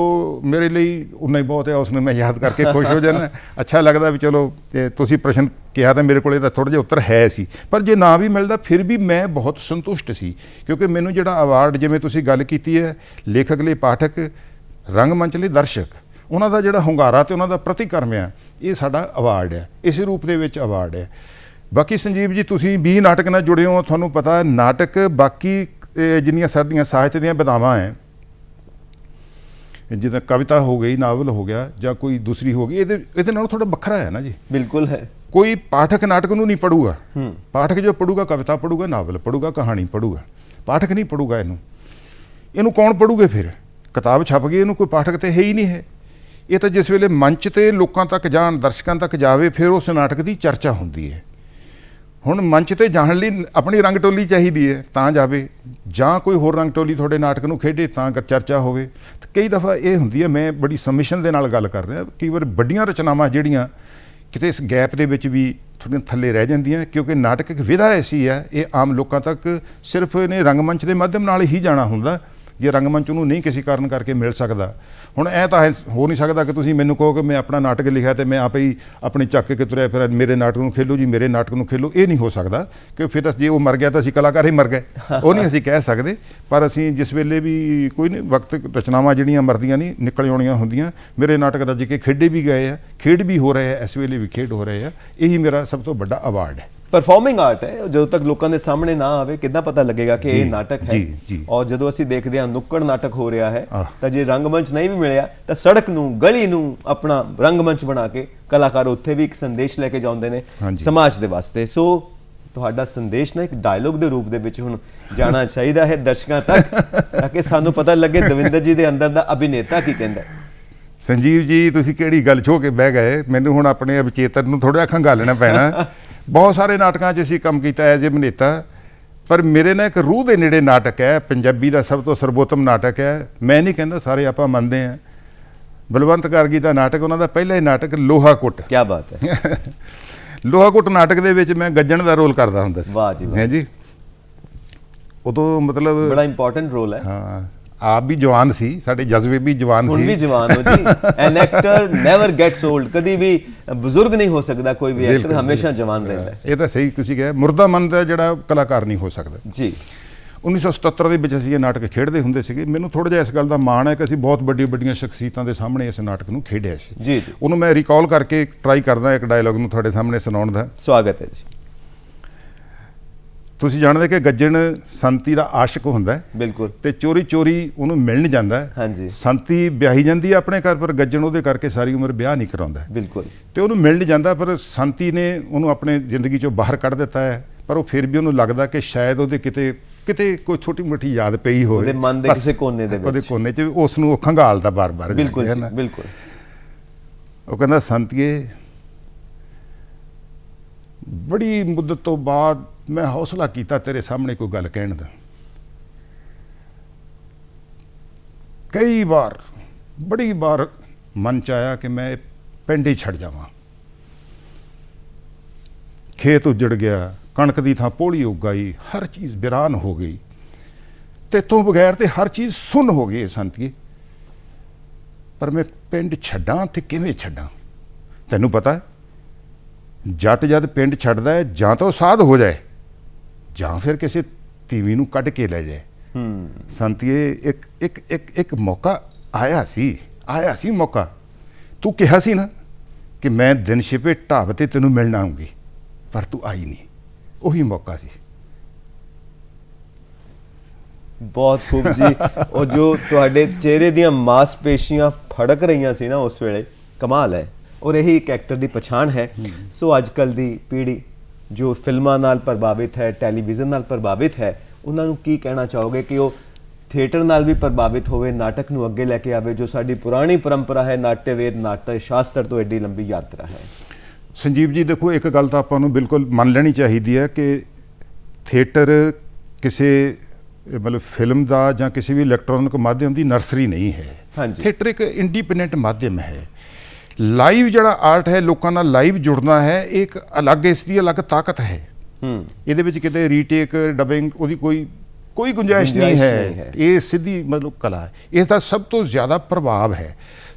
S2: ਮੇਰੇ ਲਈ ਉਨਾ ਹੀ ਬਹੁਤ ਹੈ, ਉਸ ਨੂੰ ਮੈਂ ਯਾਦ ਕਰਕੇ ਖੁਸ਼ ਹੋ ਜਾਂਦਾ, ਅੱਛਾ ਲੱਗਦਾ ਵੀ ਚਲੋ ਤੁਸੀਂ ਪ੍ਰਸ਼ਨ ਕਿਹਾ ਤਾਂ ਮੇਰੇ ਕੋਲ ਇਹਦਾ ਥੋੜ੍ਹਾ ਜਿਹਾ ਉੱਤਰ ਹੈ ਸੀ, ਪਰ ਜੇ ਨਾ ਵੀ ਮਿਲਦਾ ਫਿਰ ਵੀ ਮੈਂ ਬਹੁਤ ਸੰਤੁਸ਼ਟ ਸੀ, ਕਿਉਂਕਿ ਮੈਨੂੰ ਜਿਹੜਾ ਅਵਾਰਡ, ਜਿਵੇਂ ਤੁਸੀਂ ਗੱਲ ਕੀਤੀ ਹੈ, ਲੇਖਕ ਲਈ ਪਾਠਕ, ਰੰਗਮੰਚ ਲਈ ਦਰਸ਼ਕ, ਉਹਨਾਂ ਦਾ ਜਿਹੜਾ ਹੁੰਗਾਰਾ ਤੇ ਉਹਨਾਂ ਦਾ ਪ੍ਰਤੀਕਰਮ ਆ, ਇਹ ਸਾਡਾ ਅਵਾਰਡ ਹੈ, ਇਸੇ ਰੂਪ ਦੇ ਵਿੱਚ ਅਵਾਰਡ ਹੈ। ਬਾਕੀ ਸੰਜੀਵ ਜੀ, ਤੁਸੀਂ 20 ਨਾਟਕ ਨਾਲ ਜੁੜੇ ਹੋ, ਤੁਹਾਨੂੰ ਪਤਾ ਨਾਟਕ ਬਾਕੀ ਜਿੰਨੀਆਂ ਸਾਡੀਆਂ ਸਾਹਿਤ ਦੀਆਂ ਵਿਧਾਵਾਂ ਹੈ, ਜਿੱਦਾਂ ਕਵਿਤਾ ਹੋ ਗਈ, ਨਾਵਲ ਹੋ ਗਿਆ ਜਾਂ ਕੋਈ ਦੂਸਰੀ ਹੋ ਗਈ, ਇਹਦੇ ਨਾਲੋਂ ਥੋੜਾ ਵੱਖਰਾ ਹੈ ਨਾ ਜੀ। ਬਿਲਕੁਲ ਹੈ। ਕੋਈ ਪਾਠਕ ਨਾਟਕ ਨੂੰ ਨਹੀਂ ਪੜੂਗਾ, ਪਾਠਕ ਜੋ ਪੜੂਗਾ ਕਵਿਤਾ ਪੜੂਗਾ, ਨਾਵਲ ਪੜੂਗਾ, ਕਹਾਣੀ ਪੜੂਗਾ, ਪਾਠਕ ਨਹੀਂ ਪੜੂਗਾ। ਇਹਨੂੰ ਕੌਣ ਪੜੂਗੇ? ਫਿਰ ਕਿਤਾਬ ਛਪ ਗਈ, ਇਹਨੂੰ ਕੋਈ ਪਾਠਕ ਤੇ ਹੈ ਹੀ ਨਹੀਂ ਹੈ। ਇਹ ਤਾਂ ਜਿਸ ਵੇਲੇ ਮੰਚ ਤੇ ਲੋਕਾਂ ਤੱਕ ਜਾਣ, ਦਰਸ਼ਕਾਂ ਤੱਕ ਜਾਵੇ, ਫਿਰ ਉਸ ਨਾਟਕ ਦੀ ਚਰਚਾ ਹੁੰਦੀ ਹੈ। ਹੁਣ ਮੰਚ ਤੇ ਜਾਣ ਲਈ ਆਪਣੀ ਰੰਗ ਟੋਲੀ ਚਾਹੀਦੀ ਹੈ ਤਾਂ ਜਾਵੇ, ਜਾਂ ਕੋਈ ਹੋਰ ਰੰਗ ਟੋਲੀ ਤੁਹਾਡੇ ਨਾਟਕ ਨੂੰ ਖੇਡੇ ਤਾਂ ਚਰਚਾ ਹੋਵੇ। ਤੇ ਕਈ ਦਫਾ ਇਹ ਹੁੰਦੀ ਹੈ, ਮੈਂ ਬੜੀ ਸਬਮਿਸ਼ਨ ਦੇ ਨਾਲ ਗੱਲ ਕਰ ਰਿਹਾ, ਕਈ ਵਾਰ ਵੱਡੀਆਂ ਰਚਨਾਵਾਂ ਜਿਹੜੀਆਂ ਕਿਤੇ ਇਸ ਗੈਪ ਦੇ ਵਿੱਚ ਵੀ ਥੋੜ੍ਹੀਆਂ ਥੱਲੇ ਰਹਿ ਜਾਂਦੀਆਂ, ਕਿਉਂਕਿ ਨਾਟਕ ਇੱਕ ਵਿਧਾ ਐਸੀ ਹੈ, ਇਹ ਆਮ ਲੋਕਾਂ ਤੱਕ ਸਿਰਫ ਇਹਨੇ ਰੰਗਮੰਚ ਦੇ ਮਾਧਿਅਮ ਨਾਲ ਹੀ ਜਾਣਾ ਹੁੰਦਾ। ਜੇ ਰੰਗਮੰਚ ਨੂੰ ਨਹੀਂ ਕਿਸੇ ਕਾਰਨ ਕਰਕੇ ਮਿਲ ਸਕਦਾ, ਹੁਣ ਇਹ ਤਾਂ ਹੋ ਨਹੀਂ ਸਕਦਾ ਕਿ ਤੁਸੀਂ ਮੈਨੂੰ ਕਹੋ ਕਿ ਮੈਂ ਆਪਣਾ ਨਾਟਕ ਲਿਖਿਆ ਤੇ ਮੈਂ ਆਪੇ ਹੀ ਆਪਣੀ ਚੱਕ ਕੇ ਤੁਰਿਆ ਫਿਰ ਮੇਰੇ ਨਾਟਕ ਨੂੰ ਖੇਲੋ ਜੀ, ਮੇਰੇ ਨਾਟਕ ਨੂੰ ਖੇਲੋ। ਇਹ ਨਹੀਂ ਹੋ ਸਕਦਾ, ਕਿ ਫਿਰ ਜੇ ਉਹ ਮਰ ਗਿਆ ਤਾਂ ਅਸੀਂ ਕਲਾਕਾਰ ਹੀ ਮਰ ਗਏ, ਉਹ ਨਹੀਂ ਅਸੀਂ ਕਹਿ ਸਕਦੇ। ਪਰ ਅਸੀਂ ਜਿਸ ਵੇਲੇ ਵੀ ਕੋਈ ਨਹੀਂ, ਵਕਤ ਰਚਨਾਵਾਂ ਜਿਹੜੀਆਂ ਮਰਦੀਆਂ ਨਹੀਂ, ਨਿਕਲ ਆਉਣੀਆਂ ਹੁੰਦੀਆਂ। ਮੇਰੇ ਨਾਟਕ ਰੱਜ ਕੇ ਖੇਡੇ ਵੀ ਗਏ ਆ, ਖੇਡ ਵੀ ਹੋ ਰਹੇ ਆ, ਇਸ ਵੇਲੇ ਵੀ ਖੇਡ ਹੋ ਰਹੇ ਆ। ਇਹੀ ਮੇਰਾ ਸਭ ਤੋਂ ਵੱਡਾ ਅਵਾਰਡ ਹੈ।
S1: ਪਰਫਾਰਮਿੰਗ ਆਰਟ ਹੈ, ਜਦੋਂ ਤੱਕ ਲੋਕਾਂ ਦੇ ਸਾਹਮਣੇ ਨਾ ਆਵੇ ਕਿੱਦਾਂ ਪਤਾ ਲੱਗੇਗਾ ਕਿ ਇਹ ਨਾਟਕ ਹੈ।
S2: ਜੀ।
S1: ਔਰ ਜਦੋਂ ਅਸੀਂ ਦੇਖਦੇ ਹਾਂ ਨੁੱਕੜ ਨਾਟਕ ਹੋ ਰਿਹਾ ਹੈ, ਤਾਂ ਜੇ ਰੰਗਮੰਚ ਨਹੀਂ ਵੀ ਮਿਲਿਆ ਤਾਂ ਸੜਕ ਨੂੰ, ਗਲੀ ਨੂੰ ਆਪਣਾ ਰੰਗਮੰਚ ਬਣਾ ਕੇ ਕਲਾਕਾਰ ਉੱਥੇ ਵੀ ਇੱਕ ਸੰਦੇਸ਼ ਲੈ ਕੇ ਜਾਂਦੇ ਨੇ ਸਮਾਜ ਦੇ ਵਾਸਤੇ। ਸੋ ਤੁਹਾਡਾ ਸੰਦੇਸ਼ ਨਾ ਇੱਕ ਡਾਇਲੋਗ ਦੇ ਰੂਪ ਦੇ ਵਿੱਚ ਹੁਣ ਜਾਣਾ ਚਾਹੀਦਾ ਹੈ ਦਰਸ਼ਕਾਂ ਤੱਕ, ਤਾਂ ਕਿ ਸਾਨੂੰ ਪਤਾ ਲੱਗੇ ਦਵਿੰਦਰ ਜੀ ਦੇ ਅੰਦਰ ਦਾ ਅਭਿਨੇਤਾ ਕੀ ਕਹਿੰਦਾ।
S2: ਸੰਜੀਵ ਜੀ, ਤੁਸੀਂ ਕਿਹੜੀ ਗੱਲ ਛੋ ਕੇ ਬਹਿ ਗਏ, ਮੈਨੂੰ ਹੁਣ ਆਪਣੇ ਅਵਚੇਤਨ ਨੂੰ ਥੋੜ੍ਹਾ ਖੰਗਾਲਣਾ ਪੈਣਾ। ਬਹੁਤ ਸਾਰੇ ਨਾਟਕਾਂ 'ਚ ਅਸੀਂ ਕੰਮ ਕੀਤਾ ਐਜ਼ ਏ ਅਭਿਨੇਤਾ, ਪਰ ਮੇਰੇ ਨਾਲ ਇੱਕ ਰੂਹ ਦੇ ਨੇੜੇ ਨਾਟਕ ਹੈ, ਪੰਜਾਬੀ ਦਾ ਸਭ ਤੋਂ ਸਰਬੋਤਮ ਨਾਟਕ ਹੈ। ਮੈਂ ਨਹੀਂ ਕਹਿੰਦਾ, ਸਾਰੇ ਆਪਾਂ ਮੰਨਦੇ ਹਾਂ। ਬਲਵੰਤ ਗਾਰਗੀ ਦਾ ਨਾਟਕ, ਉਹਨਾਂ ਦਾ ਪਹਿਲਾ ਹੀ ਨਾਟਕ ਲੋਹਾ ਕੁੱਟ।
S1: ਕੀ ਬਾਤ ਹੈ।
S2: ਲੋਹਾ ਕੁੱਟ ਨਾਟਕ ਦੇ ਵਿੱਚ ਮੈਂ ਗੱਜਣ ਦਾ ਰੋਲ ਕਰਦਾ ਹੁੰਦਾ ਸੀ।
S1: ਵਾਹ ਜੀ ਵਾਹ।
S2: ਹੈ ਜੀ, ਉਦੋਂ ਮਤਲਬ
S1: ਬੜਾ ਇੰਪੋਰਟੈਂਟ ਰੋਲ ਹੈ।
S2: ਹਾਂ, ਆਪ ਵੀ ਜਵਾਨ ਸੀ, ਸਾਡੇ ਜਜ਼ਬੇ ਵੀ ਜਵਾਨ ਸੀ।
S1: ਹੁਣ ਵੀ ਜਵਾਨ ਹੋ ਜੀ। An actor never gets old, ਕਦੀ ਵੀ ਬਜ਼ੁਰਗ ਨਹੀਂ ਹੋ ਸਕਦਾ ਕੋਈ ਵੀ ਐਕਟਰ, ਹਮੇਸ਼ਾ ਜਵਾਨ ਰਹਿੰਦਾ ਹੈ।
S2: ਇਹ ਤਾਂ ਸਹੀ ਤੁਸੀਂ ਕਿਹਾ, ਮੁਰਦਾ ਮਨ ਦਾ ਜਿਹੜਾ ਕਲਾਕਾਰ ਨਹੀਂ ਹੋ ਸਕਦਾ
S1: ਜੀ।
S2: 1977 ਦੇ ਵਿੱਚ ਅਸੀਂ ਇਹ ਨਾਟਕ ਖੇਡਦੇ ਹੁੰਦੇ ਸੀਗੇ। ਮੈਨੂੰ ਥੋੜ੍ਹਾ ਜਿਹਾ ਇਸ ਗੱਲ ਦਾ ਮਾਣ ਹੈ ਕਿ ਅਸੀਂ ਬਹੁਤ ਵੱਡੀਆਂ ਸ਼ਖਸੀਅਤਾਂ ਦੇ ਸਾਹਮਣੇ ਇਸ ਨਾਟਕ ਨੂੰ ਖੇਡਿਆ ਸੀ।
S1: ਜੀ ਜੀ।
S2: ਉਹਨੂੰ ਮੈਂ ਰਿਕਾਲ ਕਰਕੇ ਟਰਾਈ ਕਰਦਾ ਇੱਕ ਡਾਇਲੌਗ ਨੂੰ ਤੁਹਾਡੇ ਸਾਹਮਣੇ ਸੁਣਾਉਣ ਦਾ।
S1: ਸਵਾਗਤ ਹੈ ਜੀ।
S2: ਤੁਸੀਂ ਜਾਣਦੇ ਕਿ ਗੱਜਣ ਸੰਤੀ ਦਾ ਆਸ਼ਿਕ ਹੁੰਦਾ ਹੈ।
S1: ਬਿਲਕੁਲ।
S2: ਤੇ ਚੋਰੀ ਉਹਨੂੰ ਮਿਲਣ ਜਾਂਦਾ ਹੈ।
S1: ਹਾਂਜੀ।
S2: ਸੰਤੀ ਵਿਆਹੀ ਜਾਂਦੀ ਹੈ ਆਪਣੇ ਘਰ, ਪਰ ਗੱਜਣ ਉਹਦੇ ਕਰਕੇ ਸਾਰੀ ਉਮਰ ਵਿਆਹ ਨਹੀਂ ਕਰਾਉਂਦਾ।
S1: ਬਿਲਕੁਲ।
S2: ਤੇ ਉਹਨੂੰ ਮਿਲਣ ਜਾਂਦਾ, ਪਰ ਸੰਤੀ ਨੇ ਉਹਨੂੰ ਆਪਣੇ ਜ਼ਿੰਦਗੀ ਚੋਂ ਬਾਹਰ ਕੱਢ ਦਿੱਤਾ ਹੈ। ਪਰ ਉਹ ਫਿਰ ਵੀ ਉਹਨੂੰ ਲੱਗਦਾ ਕਿ ਸ਼ਾਇਦ ਉਹਦੇ ਕਿਤੇ ਕੋਈ ਛੋਟੀ ਮੋਟੀ ਯਾਦ ਪਈ ਹੋਵੇ
S1: ਉਹਦੇ ਮਨ ਦੇ ਕਿਸੇ ਕੋਨੇ ਦੇ ਵਿੱਚ,
S2: ਉਹਦੇ ਕੋਨੇ 'ਚ ਉਸ ਨੂੰ ਉਹ ਖੰਗਾਲਦਾ ਬਾਰ-ਬਾਰ।
S1: ਬਿਲਕੁਲ ਜੀ, ਬਿਲਕੁਲ।
S2: ਉਹ ਕਹਿੰਦਾ, ਸੰਤੀਏ, ਬੜੀ ਮੁੱਦਤ ਤੋਂ ਬਾਅਦ ਮੈਂ ਹੌਸਲਾ ਕੀਤਾ ਤੇਰੇ ਸਾਹਮਣੇ ਕੋਈ ਗੱਲ ਕਹਿਣ ਦਾ। ਕਈ ਵਾਰ, ਬੜੀ ਵਾਰ ਮਨ 'ਚ ਆਇਆ ਕਿ ਮੈਂ ਪਿੰਡ ਹੀ ਛੱਡ ਜਾਵਾਂ। ਖੇਤ ਉੱਜੜ ਗਿਆ, ਕਣਕ ਦੀ ਥਾਂ ਪੋਲੀ ਉੱਗ ਆਈ, ਹਰ ਚੀਜ਼ ਵੀਰਾਨ ਹੋ ਗਈ, ਤੇ ਤੋਂ ਬਗੈਰ ਤੇ ਹਰ ਚੀਜ਼ ਸੁੰਨ ਹੋ ਗਈ ਸੰਤੀਏ। ਪਰ ਮੈਂ ਪਿੰਡ ਛੱਡਾਂ ਤੇ ਕਿਵੇਂ ਛੱਡਾਂ? ਤੈਨੂੰ ਪਤਾ, ਜੱਟ ਜਦ ਪਿੰਡ ਛੱਡਦਾ ਹੈ, ਜਾਂ ਤਾਂ ਉਹ ਸਾਧ ਹੋ ਜਾਏ, ਜਾਂ ਫਿਰ ਕਿਸੇ ਤੀਵੀਂ ਨੂੰ ਕੱਢ ਕੇ ਲੈ ਜਾਏ। ਸੰਤੀਏ, ਇੱਕ ਮੌਕਾ ਆਇਆ ਸੀ ਮੌਕਾ। ਤੂੰ ਕਿਹਾ ਸੀ ਨਾ ਕਿ ਮੈਂ ਦਿਨ ਛਿਪੇ ਢਾਬ ਤੇ ਤੈਨੂੰ ਮਿਲਣ ਆਉਂਗੀ, ਪਰ ਤੂੰ ਆਈ ਨਹੀਂ। ਉਹੀ ਮੌਕਾ ਸੀ।
S1: ਬਹੁਤ ਖੂਬ ਜੀ। ਉਹ ਜੋ ਤੁਹਾਡੇ ਚਿਹਰੇ ਦੀਆਂ ਮਾਸਪੇਸ਼ੀਆਂ ਫੜਕ ਰਹੀਆਂ ਸੀ ਨਾ ਉਸ ਵੇਲੇ, ਕਮਾਲ ਹੈ। ਔਰ ਇਹੀ ਇੱਕ ਐਕਟਰ ਦੀ ਪਛਾਣ ਹੈ। ਸੋ ਅੱਜ ਕੱਲ੍ਹ ਦੀ ਪੀੜ੍ਹੀ ਜੋ ਫਿਲਮਾਂ ਨਾਲ ਪ੍ਰਭਾਵਿਤ ਹੈ, ਟੈਲੀਵਿਜ਼ਨ ਨਾਲ ਪ੍ਰਭਾਵਿਤ ਹੈ, ਉਹਨਾਂ ਨੂੰ ਕੀ ਕਹਿਣਾ ਚਾਹੋਗੇ ਕਿ ਉਹ ਥੀਏਟਰ ਨਾਲ ਵੀ ਪ੍ਰਭਾਵਿਤ ਹੋਵੇ, ਨਾਟਕ ਨੂੰ ਅੱਗੇ ਲੈ ਕੇ ਆਵੇ, ਜੋ ਸਾਡੀ ਪੁਰਾਣੀ ਪਰੰਪਰਾ ਹੈ, ਨਾਟਯਵੇਦ, ਨਾਟਯ ਸ਼ਾਸਤਰ ਤੋਂ ਐਡੀ ਲੰਬੀ ਯਾਤਰਾ ਹੈ।
S2: ਸੰਜੀਵ ਜੀ, ਦੇਖੋ, ਇੱਕ ਗੱਲ ਤਾਂ ਆਪਾਂ ਨੂੰ ਬਿਲਕੁਲ ਮੰਨ ਲੈਣੀ ਚਾਹੀਦੀ ਹੈ ਕਿ ਥੀਏਟਰ ਕਿਸੇ ਮਤਲਬ ਫਿਲਮ ਦਾ ਜਾਂ ਕਿਸੇ ਵੀ ਇਲੈਕਟ੍ਰੋਨਿਕ ਮਾਧਿਅਮ ਦੀ ਨਰਸਰੀ ਨਹੀਂ ਹੈ।
S1: ਹਾਂਜੀ।
S2: ਥੀਏਟਰ ਇੱਕ ਇੰਡੀਪੈਂਡੈਂਟ ਮਾਧਿਅਮ ਹੈ। ਲਾਈਵ ਜਿਹੜਾ ਆਰਟ ਹੈ, ਲੋਕਾਂ ਨਾਲ ਲਾਈਵ ਜੁੜਨਾ ਹੈ, ਇੱਕ ਅਲੱਗ, ਇਸ ਦੀ ਅਲੱਗ ਤਾਕਤ ਹੈ। ਇਹਦੇ ਵਿੱਚ ਕਿਤੇ ਰੀਟੇਕ, ਡਬਿੰਗ, ਉਹਦੀ ਕੋਈ ਗੁੰਜਾਇਸ਼ ਨਹੀਂ ਹੈ। ਇਹ ਸਿੱਧੀ ਮਤਲਬ ਕਲਾ ਹੈ। ਇਹ ਤਾਂ ਸਭ ਤੋਂ ਜ਼ਿਆਦਾ ਪ੍ਰਭਾਵ ਹੈ।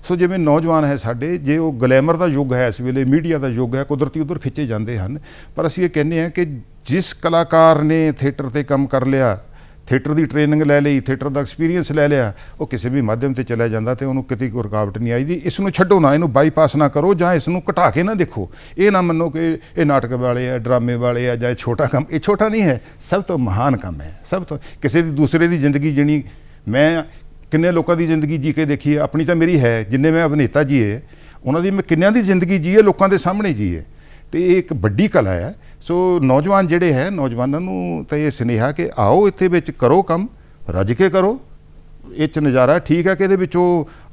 S2: ਸੋ ਜਿਵੇਂ ਨੌਜਵਾਨ ਹੈ ਸਾਡੇ, ਜੇ ਉਹ ਗਲੈਮਰ ਦਾ ਯੁੱਗ ਹੈ, ਇਸ ਵੇਲੇ ਮੀਡੀਆ ਦਾ ਯੁੱਗ ਹੈ, ਕੁਦਰਤੀ ਉੱਧਰ ਖਿੱਚੇ ਜਾਂਦੇ ਹਨ। ਪਰ ਅਸੀਂ ਇਹ ਕਹਿੰਦੇ ਹਾਂ ਕਿ ਜਿਸ ਕਲਾਕਾਰ ਨੇ ਥੀਏਟਰ 'ਤੇ ਕੰਮ ਕਰ ਲਿਆ, ਥੀਏਟਰ ਦੀ ਟ੍ਰੇਨਿੰਗ ਲੈ ਲਈ, ਥੀਏਟਰ ਦਾ ਐਕਸਪੀਰੀਅੰਸ ਲੈ ਲਿਆ, ਉਹ ਕਿਸੇ ਵੀ ਮਾਧਿਅਮ 'ਤੇ ਚਲਿਆ ਜਾਂਦਾ ਤੇ ਉਹਨੂੰ ਕਿਤੇ ਕੋਈ ਰੁਕਾਵਟ ਨਹੀਂ ਆਈਦੀ। ਇਸ ਨੂੰ ਛੱਡੋ ਨਾ, ਇਹਨੂੰ ਬਾਈਪਾਸ ਨਾ ਕਰੋ, ਜਾਂ ਇਸ ਨੂੰ ਘਟਾ ਕੇ ਨਾ ਦੇਖੋ। ਇਹ ਨਾ ਮੰਨੋ ਕਿ ਇਹ ਨਾਟਕ ਵਾਲੇ ਆ, ਡਰਾਮੇ ਵਾਲੇ ਆ, ਜਾਂ ਇਹ ਛੋਟਾ ਕੰਮ। ਇਹ ਛੋਟਾ ਨਹੀਂ ਹੈ, ਸਭ ਤੋਂ ਮਹਾਨ ਕੰਮ ਹੈ। ਸਭ ਤੋਂ ਕਿਸੇ ਦੀ ਦੂਸਰੇ ਦੀ ਜ਼ਿੰਦਗੀ ਜੀਣੀ, ਮੈਂ ਕਿੰਨੇ ਲੋਕਾਂ ਦੀ ਜ਼ਿੰਦਗੀ ਜੀ ਕੇ ਦੇਖੀ ਹੈ, ਆਪਣੀ ਤਾਂ ਮੇਰੀ ਹੈ। ਜਿੰਨੇ ਮੈਂ ਅਭਿਨੇਤਾ ਜੀਏ, ਉਹਨਾਂ ਦੀ ਮੈਂ ਕਿੰਨਿਆਂ ਦੀ ਜ਼ਿੰਦਗੀ ਜੀਏ, ਲੋਕਾਂ ਦੇ ਸਾਹਮਣੇ ਜੀਏ, ਤੇ ਇਹ ਇੱਕ ਵੱਡੀ ਕਲਾ ਹੈ। ਸੋ ਨੌਜਵਾਨ ਜਿਹੜੇ ਹੈ, ਨੌਜਵਾਨਾਂ ਨੂੰ ਤਾਂ ਇਹ ਸੁਨੇਹਾ ਕਿ ਆਓ ਇੱਥੇ ਵਿੱਚ ਕਰੋ ਕੰਮ, ਰੱਜ ਕੇ ਕਰੋ, ਇਹ 'ਚ ਨਜ਼ਾਰਾ ਠੀਕ ਹੈ ਕਿ ਇਹਦੇ ਵਿੱਚੋਂ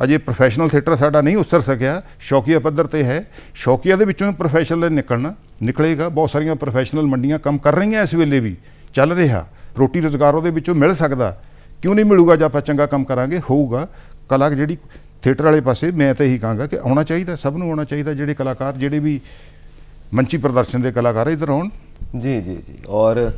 S2: ਅਜੇ ਪ੍ਰੋਫੈਸ਼ਨਲ ਥੀਏਟਰ ਸਾਡਾ ਨਹੀਂ ਉਸਰ ਸਕਿਆ, ਸ਼ੌਕੀਆ ਪੱਧਰ ਤੇ ਹੈ। ਸ਼ੌਕੀਆ ਦੇ ਵਿੱਚੋਂ ਪ੍ਰੋਫੈਸ਼ਨਲ ਨਿਕਲੇਗਾ। ਬਹੁਤ ਸਾਰੀਆਂ ਪ੍ਰੋਫੈਸ਼ਨਲ ਮੰਡੀਆਂ ਕੰਮ ਕਰ ਰਹੀਆਂ, ਇਸ ਵੇਲੇ ਵੀ ਚੱਲ ਰਿਹਾ। ਰੋਟੀ ਰੁਜ਼ਗਾਰ ਉਹਦੇ ਵਿੱਚੋਂ ਮਿਲ ਸਕਦਾ, ਕਿਉਂ ਨਹੀਂ ਮਿਲੂਗਾ ਜੇ ਆਪਾਂ ਚੰਗਾ ਕੰਮ ਕਰਾਂਗੇ, ਹੋਊਗਾ। ਕਲਾ ਜਿਹੜੀ ਥੀਏਟਰ ਵਾਲੇ ਪਾਸੇ ਮੈਂ ਤਾਂ ਇਹੀ ਕਹਾਂਗਾ ਕਿ ਆਉਣਾ ਚਾਹੀਦਾ, ਸਭ ਨੂੰ ਆਉਣਾ ਚਾਹੀਦਾ। ਜਿਹੜੇ ਕਲਾਕਾਰ, ਜਿਹੜੇ ਵੀ ਮੰਚੀ ਪ੍ਰਦਰਸ਼ਨ ਦੇ ਕਲਾਕਾਰ ਇੱਧਰ ਆਉਣ।
S1: ਜੀ ਜੀ ਜੀ। ਔਰ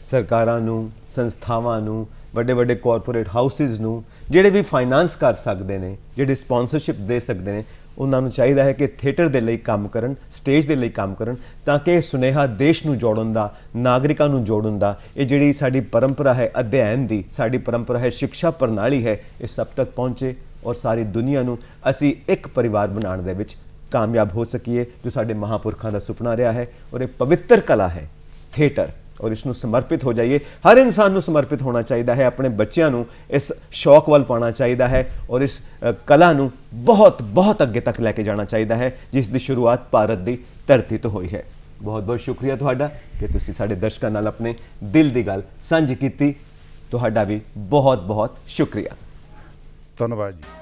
S1: ਸਰਕਾਰਾਂ ਨੂੰ, ਸੰਸਥਾਵਾਂ ਨੂੰ, ਵੱਡੇ ਵੱਡੇ ਕਾਰਪੋਰੇਟ ਹਾਊਸਿਸ ਨੂੰ, ਜਿਹੜੇ ਵੀ ਫਾਈਨਾਂਸ ਕਰ ਸਕਦੇ ਨੇ, ਜਿਹੜੇ ਸਪਾਂਸਰਸ਼ਿਪ ਦੇ ਸਕਦੇ ਨੇ, ਉਹਨਾਂ ਨੂੰ ਚਾਹੀਦਾ ਹੈ ਕਿ ਥੀਏਟਰ ਦੇ ਲਈ ਕੰਮ ਕਰਨ, ਸਟੇਜ ਦੇ ਲਈ ਕੰਮ ਕਰਨ, ਤਾਂ ਕਿ ਇਹ ਸੁਨੇਹਾ ਦੇਸ਼ ਨੂੰ ਜੋੜਨ ਦਾ, ਨਾਗਰਿਕਾਂ ਨੂੰ ਜੋੜਨ ਦਾ, ਇਹ ਜਿਹੜੀ ਸਾਡੀ ਪਰੰਪਰਾ ਹੈ ਅਧਿਐਨ ਦੀ, ਸਾਡੀ ਪਰੰਪਰਾ ਹੈ ਸਿੱਖਿਆ ਪ੍ਰਣਾਲੀ ਹੈ, ਇਹ ਸਭ ਤੱਕ ਪਹੁੰਚੇ ਔਰ ਸਾਰੀ ਦੁਨੀਆ ਨੂੰ ਅਸੀਂ ਇੱਕ ਪਰਿਵਾਰ ਬਣਾਉਣ ਦੇ ਵਿੱਚ ਕਾਮਯਾਬ ਹੋ ਸਕੀਏ, ਜੋ ਸਾਡੇ ਮਹਾਂਪੁਰਖਾਂ ਦਾ ਸੁਪਨਾ ਰਿਹਾ ਹੈ। ਔਰ ਇਹ ਪਵਿੱਤਰ ਕਲਾ ਹੈ ਥੀਏਟਰ, ਔਰ ਇਸ ਨੂੰ ਸਮਰਪਿਤ ਹੋ ਜਾਈਏ। ਹਰ ਇਨਸਾਨ ਨੂੰ ਸਮਰਪਿਤ ਹੋਣਾ ਚਾਹੀਦਾ ਹੈ, ਆਪਣੇ ਬੱਚਿਆਂ ਨੂੰ ਇਸ ਸ਼ੌਕ ਵੱਲ ਪਾਉਣਾ ਚਾਹੀਦਾ ਹੈ, ਔਰ ਇਸ ਕਲਾ ਨੂੰ ਬਹੁਤ ਬਹੁਤ ਅੱਗੇ ਤੱਕ ਲੈ ਕੇ ਜਾਣਾ ਚਾਹੀਦਾ ਹੈ, ਜਿਸ ਦੀ ਸ਼ੁਰੂਆਤ ਭਾਰਤ ਦੀ ਧਰਤੀ ਤੋਂ ਹੋਈ ਹੈ। ਬਹੁਤ ਬਹੁਤ ਸ਼ੁਕਰੀਆ ਤੁਹਾਡਾ ਕਿ ਤੁਸੀਂ ਸਾਡੇ ਦਰਸ਼ਕਾਂ ਨਾਲ ਆਪਣੇ ਦਿਲ ਦੀ ਗੱਲ ਸਾਂਝੀ ਕੀਤੀ। ਤੁਹਾਡਾ ਵੀ ਬਹੁਤ ਬਹੁਤ ਸ਼ੁਕਰੀਆ।
S2: ਧੰਨਵਾਦ ਜੀ।